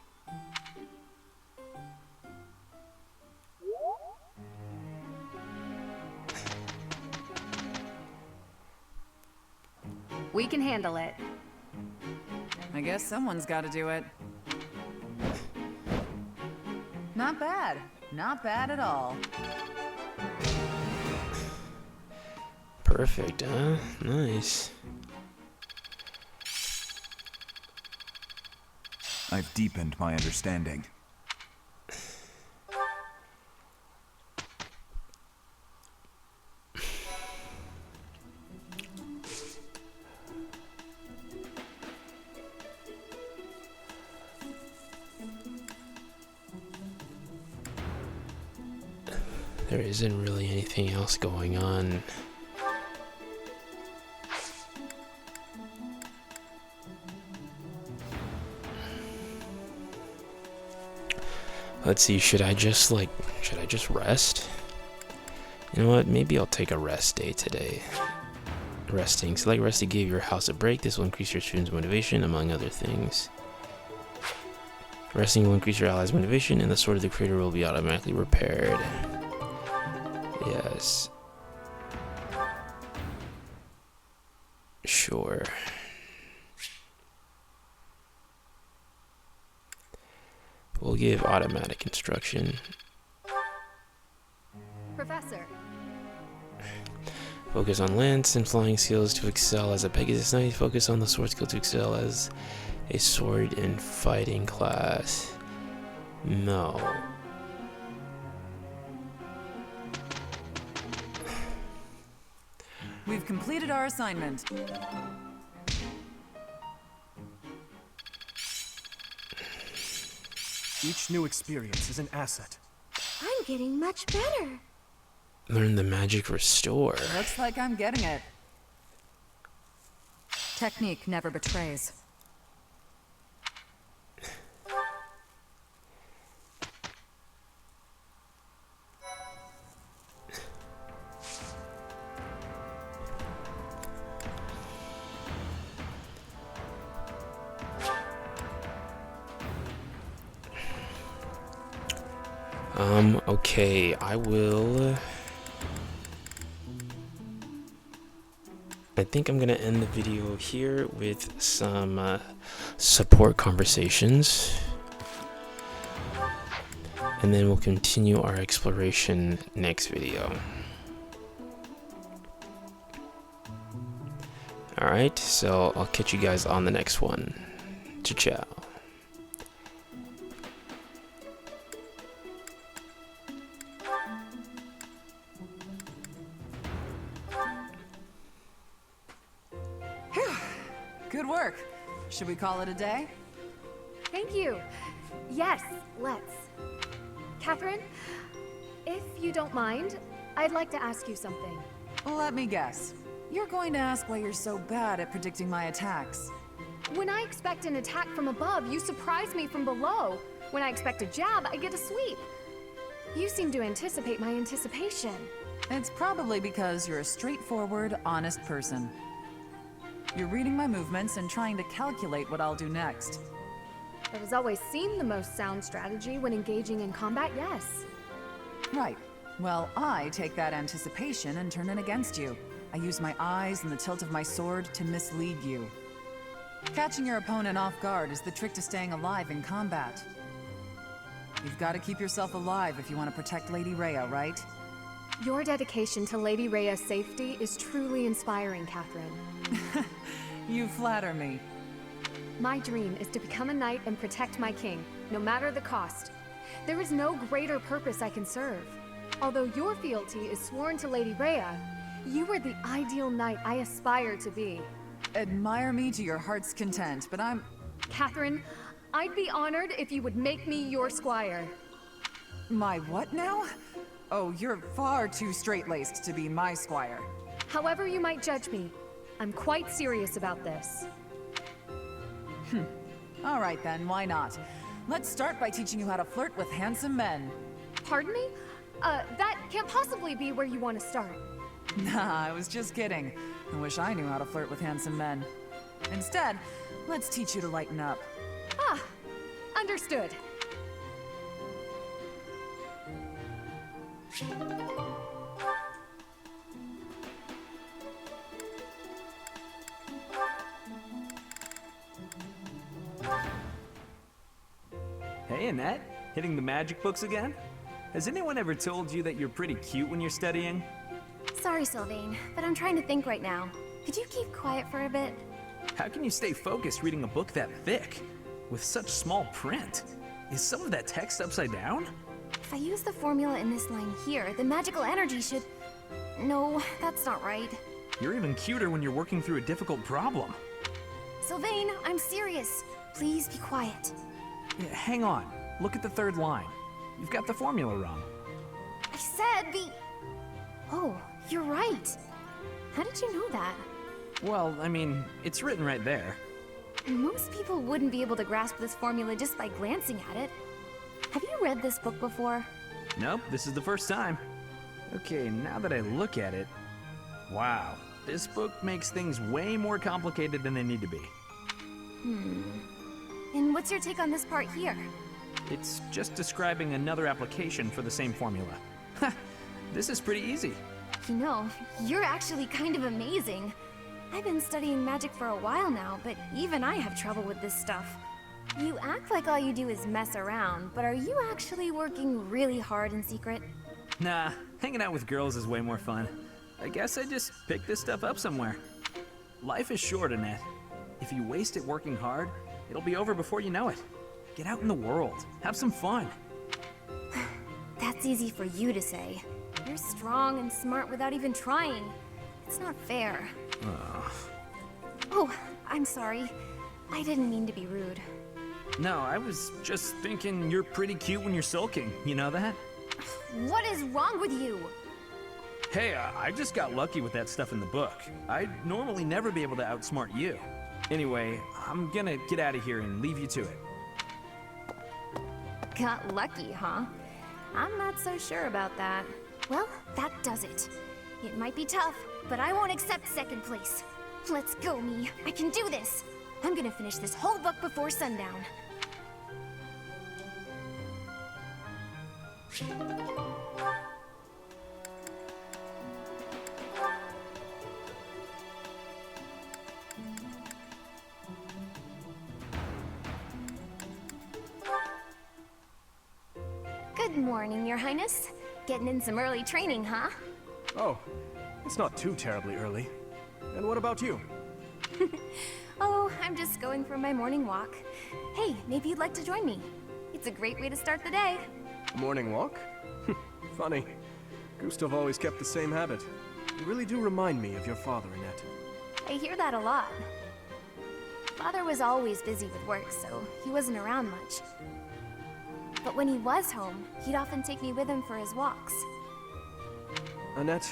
We can handle it. I guess someone's got to do it. Not bad. Not bad at all. Perfect, huh? Nice. I've deepened my understanding. There isn't really anything else going on. Let's see, should I just rest? You know what, maybe I'll take a rest day today. Resting. Select rest to give your house a break. This will increase your students' motivation, among other things. Resting will increase your allies' motivation, and the sword of the creator will be automatically repaired. Yes. Sure. We'll give automatic instruction. Professor. Focus on lance and flying skills to excel as a Pegasus Knight. Focus on the sword skill to excel as a sword and fighting class. No. We've completed our assignment. Each new experience is an asset. I'm getting much better. Learn the magic restore. Looks like I'm getting it. Technique never betrays. Okay, I think I'm gonna end the video here with some support conversations, and then we'll continue our exploration next video. Alright, so I'll catch you guys on the next one. Ciao. Good work. Should we call it a day? Thank you. Yes, let's. Catherine, if you don't mind, I'd like to ask you something. Let me guess. You're going to ask why you're so bad at predicting my attacks. When I expect an attack from above, you surprise me from below. When I expect a jab, I get a sweep. You seem to anticipate my anticipation. It's probably because you're a straightforward, honest person. You're reading my movements and trying to calculate what I'll do next. That has always seemed the most sound strategy when engaging in combat, yes. Right. Well, I take that anticipation and turn it against you. I use my eyes and the tilt of my sword to mislead you. Catching your opponent off guard is the trick to staying alive in combat. You've got to keep yourself alive if you want to protect Lady Rhea, right? Your dedication to Lady Rhea's safety is truly inspiring, Catherine. You flatter me. My dream is to become a knight and protect my king, no matter the cost. There is no greater purpose I can serve. Although your fealty is sworn to Lady Rhea, you are the ideal knight I aspire to be. Admire me to your heart's content, but I'm... Catherine, I'd be honored if you would make me your squire. My what now? Oh, you're far too straight-laced to be my squire. However you might judge me, I'm quite serious about this. All right then, why not? Let's start by teaching you how to flirt with handsome men. Pardon me? That can't possibly be where you want to start. Nah, I was just kidding. I wish I knew how to flirt with handsome men. Instead, let's teach you to lighten up. Ah, understood. Hey, Annette. Hitting the magic books again? Has anyone ever told you that you're pretty cute when you're studying? Sorry, Sylvain, but I'm trying to think right now. Could you keep quiet for a bit? How can you stay focused reading a book that thick? With such small print? Is some of that text upside down? If I use the formula in this line here, the magical energy should... No, that's not right. You're even cuter when you're working through a difficult problem. Sylvain, I'm serious. Please be quiet. Yeah, hang on. Look at the third line. You've got the formula wrong. I said the... Oh, you're right. How did you know that? Well, I mean, it's written right there. Most people wouldn't be able to grasp this formula just by glancing at it. Have you read this book before? Nope, this is the first time. Okay, now that I look at it... Wow, this book makes things way more complicated than they need to be. And what's your take on this part here? It's just describing another application for the same formula. Ha! This is pretty easy. You know, you're actually kind of amazing. I've been studying magic for a while now, but even I have trouble with this stuff. You act like all you do is mess around, but are you actually working really hard in secret? Nah, hanging out with girls is way more fun. I guess I just picked this stuff up somewhere. Life is short, Annette. If you waste it working hard, it'll be over before you know it. Get out in the world. Have some fun. That's easy for you to say. You're strong and smart without even trying. It's not fair. Oh, I'm sorry. I didn't mean to be rude. No, I was just thinking you're pretty cute when you're sulking. You know that? What is wrong with you? Hey, I just got lucky with that stuff in the book. I'd normally never be able to outsmart you. Anyway, I'm gonna get out of here and leave you to it. Got lucky, huh? I'm not so sure about that. Well, that does it. It might be tough, but I won't accept second place. Let's go, me. I can do this. I'm gonna finish this whole book before sundown. Good morning, Your Highness. Getting in some early training, huh? Oh, it's not too terribly early. And what about you? Oh, I'm just going for my morning walk. Hey, maybe you'd like to join me. It's a great way to start the day. Morning walk? Funny. Gustav always kept the same habit. You really do remind me of your father, Annette. I hear that a lot. Father was always busy with work, so he wasn't around much. But when he was home, he'd often take me with him for his walks. Annette,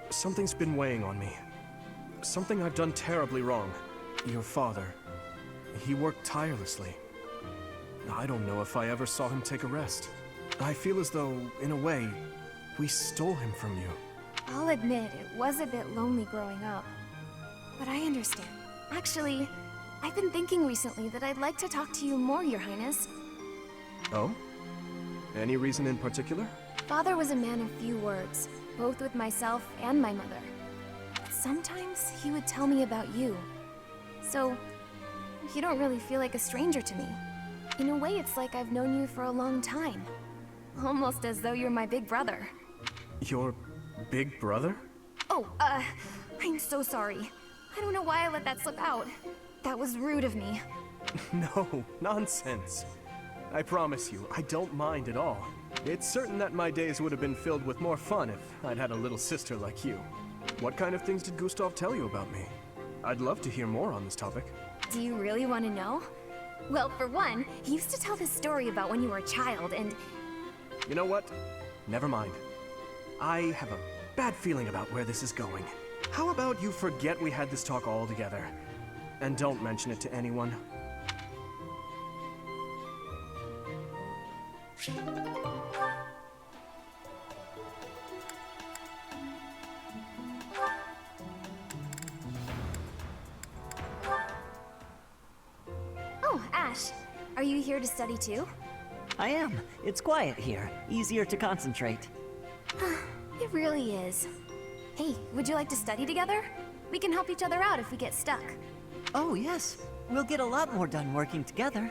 something's been weighing on me. Something I've done terribly wrong. Your father, he worked tirelessly. I don't know if I ever saw him take a rest. I feel as though, in a way, we stole him from you. I'll admit, it was a bit lonely growing up. But I understand. Actually, I've been thinking recently that I'd like to talk to you more, Your Highness. Oh? Any reason in particular? Father was a man of few words, both with myself and my mother. But sometimes he would tell me about you. So, you don't really feel like a stranger to me. In a way, it's like I've known you for a long time. Almost as though you're my big brother. Your big brother? Oh, I'm so sorry. I don't know why I let that slip out. That was rude of me. No, nonsense. I promise you, I don't mind at all. It's certain that my days would have been filled with more fun if I'd had a little sister like you. What kind of things did Gustav tell you about me? I'd love to hear more on this topic. Do you really want to know? Well, for one, he used to tell this story about when you were a child and... You know what? Never mind. I have a bad feeling about where this is going. How about you forget we had this talk altogether? And don't mention it to anyone. Oh, Ash. Are you here to study too? I am. It's quiet here. Easier to concentrate. It really is. Hey, would you like to study together? We can help each other out if we get stuck. Oh, yes. We'll get a lot more done working together.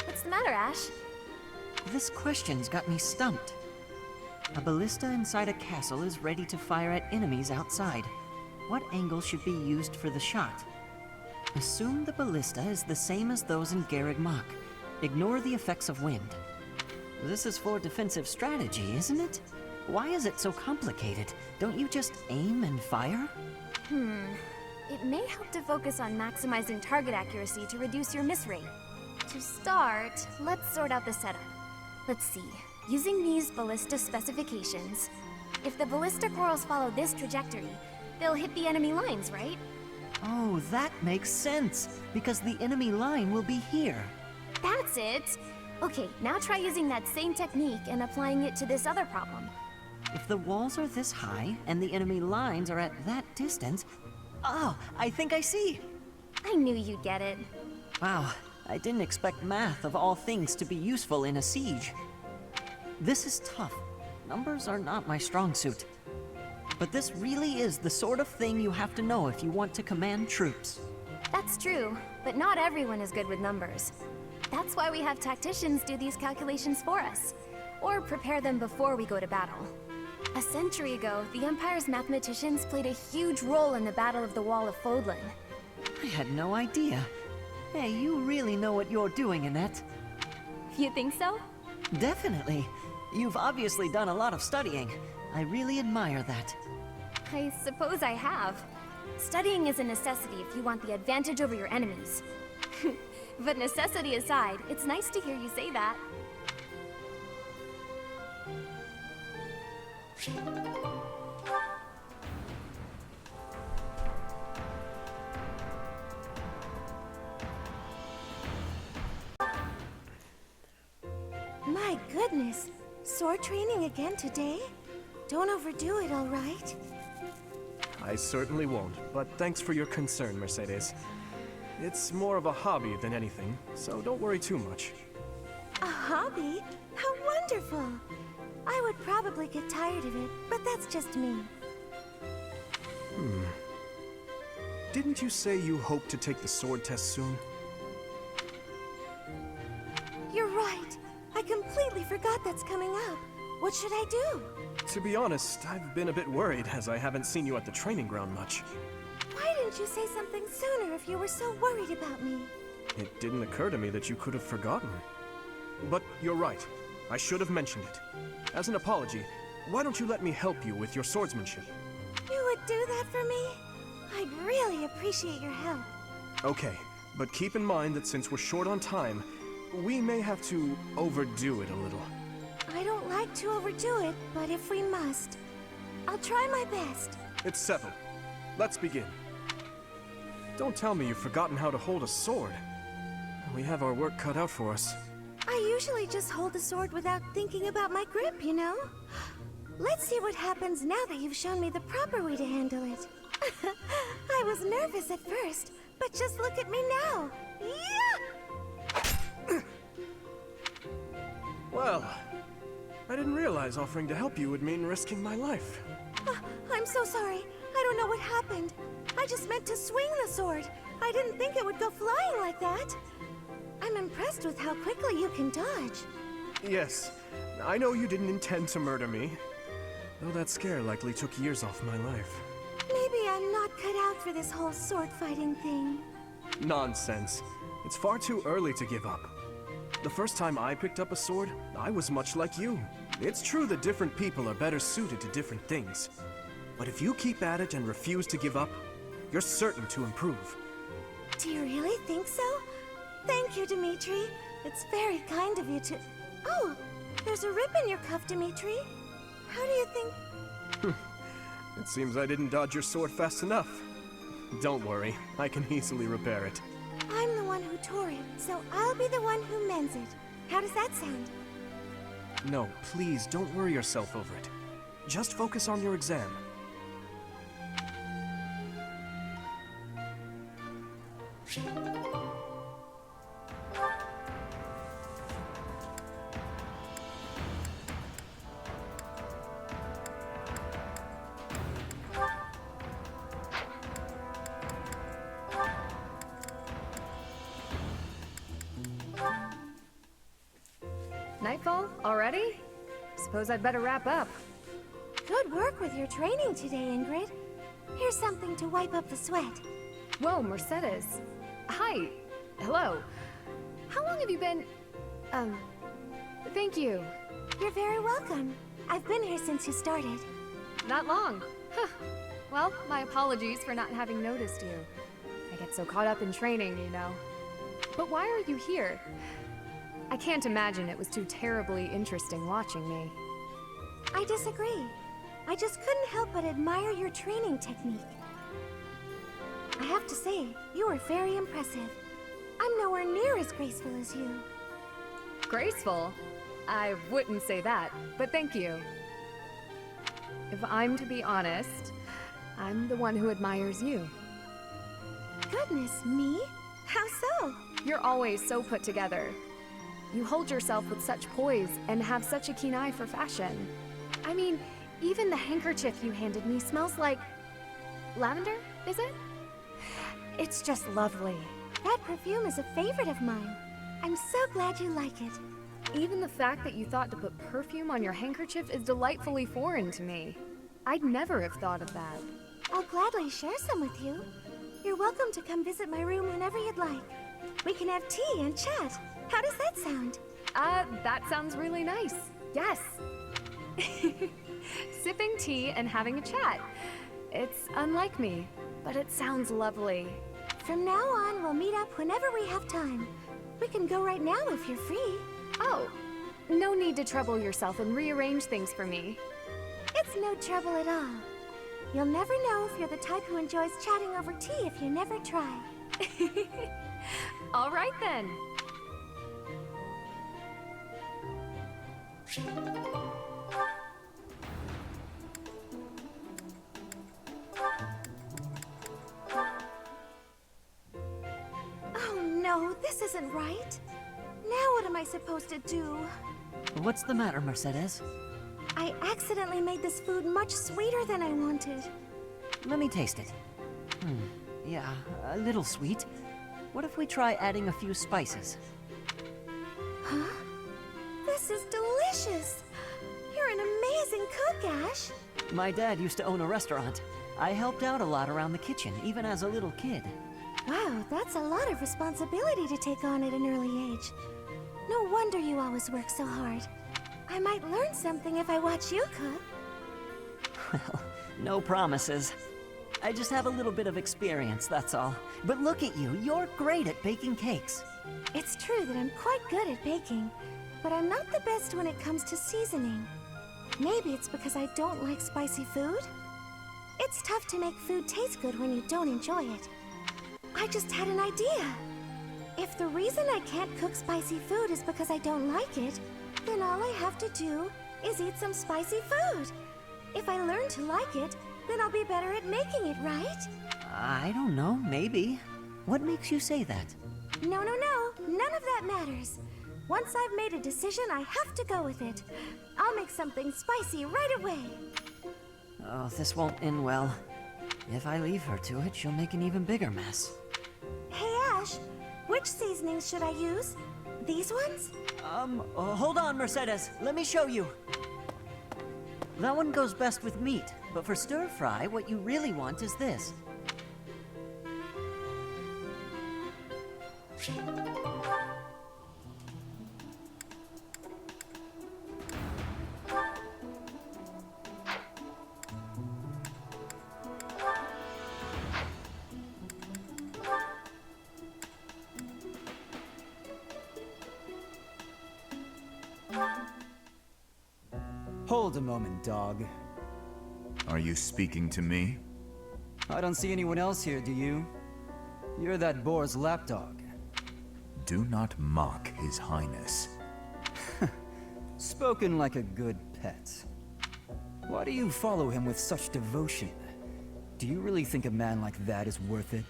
What's the matter, Ash? This question's got me stumped. A ballista inside a castle is ready to fire at enemies outside. What angle should be used for the shot? Assume the ballista is the same as those in Garreg Mach. Ignore the effects of wind. This is for defensive strategy, isn't it? Why is it so complicated? Don't you just aim and fire? It may help to focus on maximizing target accuracy to reduce your miss rate. To start, let's sort out the setup. Let's see. Using these ballista specifications, if the ballista corals follow this trajectory, they'll hit the enemy lines, right? Oh, that makes sense, because the enemy line will be here. That's it! Okay, now try using that same technique and applying it to this other problem. If the walls are this high and the enemy lines are at that distance... Oh, I think I see! I knew you'd get it. Wow, I didn't expect math of all things to be useful in a siege. This is tough. Numbers are not my strong suit. But this really is the sort of thing you have to know if you want to command troops. That's true, but not everyone is good with numbers. That's why we have tacticians do these calculations for us, or prepare them before we go to battle. A century ago, the Empire's mathematicians played a huge role in the Battle of the Wall of Fodlan. I had no idea. Hey, you really know what you're doing, Annette. You think so? Definitely. You've obviously done a lot of studying. I really admire that. I suppose I have. Studying is a necessity if you want the advantage over your enemies. But necessity aside, it's nice to hear you say that. My goodness! Sword training again today? Don't overdo it, all right? I certainly won't, but thanks for your concern, Mercedes. It's more of a hobby than anything, so don't worry too much. A hobby? How wonderful! I would probably get tired of it, but that's just me. Didn't you say you hope to take the sword test soon? You're right. I completely forgot that's coming up. What should I do? To be honest, I've been a bit worried as I haven't seen you at the training ground much. Why didn't you say something sooner if you were so worried about me? It didn't occur to me that you could have forgotten. But you're right. I should have mentioned it. As an apology, why don't you let me help you with your swordsmanship? You would do that for me? I'd really appreciate your help. Okay, but keep in mind that since we're short on time, we may have to overdo it a little. I don't like to overdo it, but if we must, I'll try my best. It's settled. Let's begin. Don't tell me you've forgotten how to hold a sword. We have our work cut out for us. I usually just hold the sword without thinking about my grip, you know? Let's see what happens now that you've shown me the proper way to handle it. I was nervous at first, but just look at me now. Yeah! Well, I didn't realize offering to help you would mean risking my life. I'm so sorry. I don't know what happened. I just meant to swing the sword. I didn't think it would go flying like that. I'm impressed with how quickly you can dodge. Yes, I know you didn't intend to murder me, though that scare likely took years off my life. Maybe I'm not cut out for this whole sword fighting thing. Nonsense. It's far too early to give up. The first time I picked up a sword, I was much like you. It's true that different people are better suited to different things. But if you keep at it and refuse to give up, you're certain to improve. Do you really think so? Thank you, Dimitri. It's very kind of you to... Oh, there's a rip in your cuff, Dimitri. How do you think... It seems I didn't dodge your sword fast enough. Don't worry, I can easily repair it. I'm the one who tore it, so I'll be the one who mends it. How does that sound? No, please don't worry yourself over it. Just focus on your exam. Nightfall? Already? Suppose I'd better wrap up. Good work with your training today, Ingrid. Here's something to wipe up the sweat. Whoa, Mercedes. Hi. Hello. How long have you been... Thank you. You're very welcome. I've been here since you started. Not long. Huh. Well, my apologies for not having noticed you. I get so caught up in training, you know. But why are you here? I can't imagine it was too terribly interesting watching me. I disagree. I just couldn't help but admire your training technique. I have to say, you were very impressive. I'm nowhere near as graceful as you. Graceful? I wouldn't say that, but thank you. If I'm to be honest, I'm the one who admires you. Goodness, me? How so? You're always so put together. You hold yourself with such poise and have such a keen eye for fashion. I mean, even the handkerchief you handed me smells like... lavender, is it? It's just lovely. That perfume is a favorite of mine. I'm so glad you like it. Even the fact that you thought to put perfume on your handkerchief is delightfully foreign to me. I'd never have thought of that. I'll gladly share some with you. You're welcome to come visit my room whenever you'd like. We can have tea and chat. How does that sound? That sounds really nice. Yes. Sipping tea and having a chat. It's unlike me, but it sounds lovely. From now on, we'll meet up whenever we have time. We can go right now if you're free. Oh, no need to trouble yourself and rearrange things for me. It's no trouble at all. You'll never know if you're the type who enjoys chatting over tea if you never try. All right then. Oh no, this isn't right. Now what am I supposed to do? What's the matter, Mercedes? I accidentally made this food much sweeter than I wanted. Let me taste it. Yeah, a little sweet. What if we try adding a few spices? Huh? This is delicious! You're an amazing cook, Ash! My dad used to own a restaurant. I helped out a lot around the kitchen, even as a little kid. Wow, that's a lot of responsibility to take on at an early age. No wonder you always work so hard. I might learn something if I watch you cook. Well, no promises. I just have a little bit of experience, that's all. But look at you, you're great at baking cakes. It's true that I'm quite good at baking, but I'm not the best when it comes to seasoning. Maybe it's because I don't like spicy food? It's tough to make food taste good when you don't enjoy it. I just had an idea. If the reason I can't cook spicy food is because I don't like it, then all I have to do is eat some spicy food. If I learn to like it, then I'll be better at making it, right? I don't know, maybe. What makes you say that? No, none of that matters. Once I've made a decision, I have to go with it. I'll make something spicy right away. Oh, this won't end well. If I leave her to it, she'll make an even bigger mess. Hey, Ash, which seasonings should I use? These ones? Hold on, Mercedes. Let me show you. That one goes best with meat, but for stir fry, what you really want is this. Hold a moment, dog. Are you speaking to me? I don't see anyone else here, do you? You're that boar's lapdog. Do not mock His Highness. Spoken like a good pet. Why do you follow him with such devotion? Do you really think a man like that is worth it?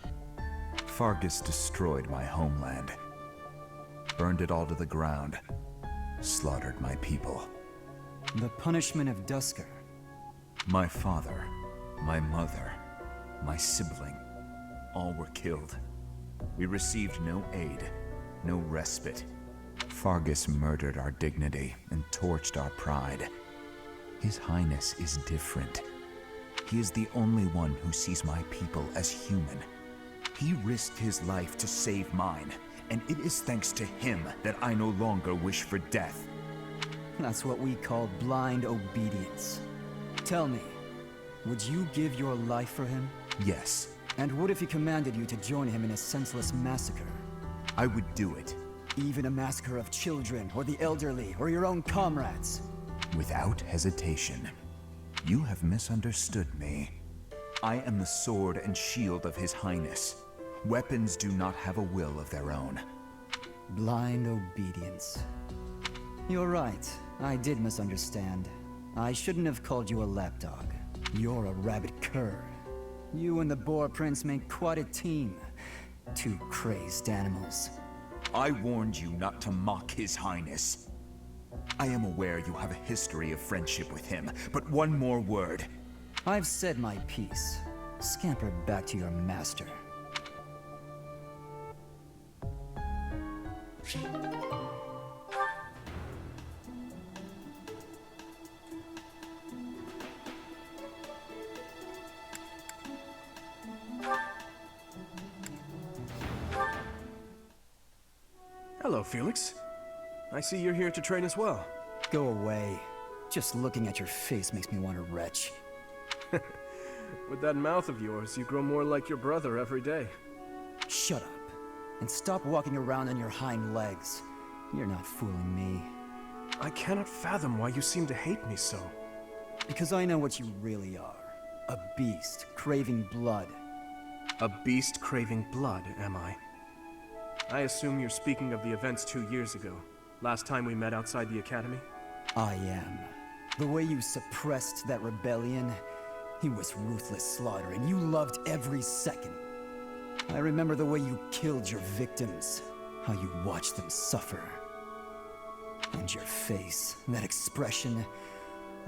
Fargus destroyed my homeland. Burned it all to the ground. Slaughtered my people. The punishment of Dusker. My father, my mother, my sibling, all were killed. We received no aid, no respite. Fargus murdered our dignity and torched our pride. His Highness is different. He is the only one who sees my people as human. He risked his life to save mine, and it is thanks to him that I no longer wish for death. That's what we call blind obedience. Tell me, would you give your life for him? Yes. And what if he commanded you to join him in a senseless massacre? I would do it. Even a massacre of children, or the elderly, or your own comrades? Without hesitation. You have misunderstood me. I am the sword and shield of His Highness. Weapons do not have a will of their own. Blind obedience. You're right. I did misunderstand. I shouldn't have called you a lapdog. You're a rabid cur. You and the Boar Prince make quite a team. Two crazed animals. I warned you not to mock His Highness. I am aware you have a history of friendship with him, but one more word. I've said my piece. Scamper back to your master. Hello, Felix. I see you're here to train as well. Go away. Just looking at your face makes me want to retch. With that mouth of yours, you grow more like your brother every day. Shut up. And stop walking around on your hind legs. You're not fooling me. I cannot fathom why you seem to hate me so. Because I know what you really are. A beast, craving blood. A beast craving blood, am I? I assume you're speaking of the events 2 years ago. Last time we met outside the academy? I am. The way you suppressed that rebellion, it was ruthless slaughter, and you loved every second. I remember the way you killed your victims, how you watched them suffer. And your face, that expression,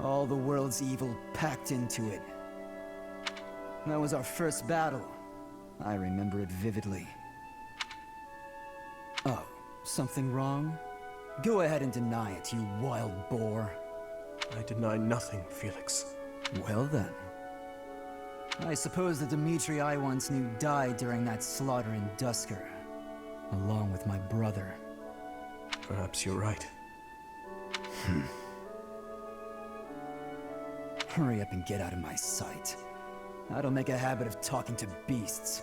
all the world's evil packed into it. That was our first battle. I remember it vividly. Oh, something wrong? Go ahead and deny it, you wild boar. I deny nothing, Felix. Well then. I suppose the Dimitri I once knew died during that slaughter in Dusker, along with my brother. Perhaps you're right. Hurry up and get out of my sight. I don't make a habit of talking to beasts.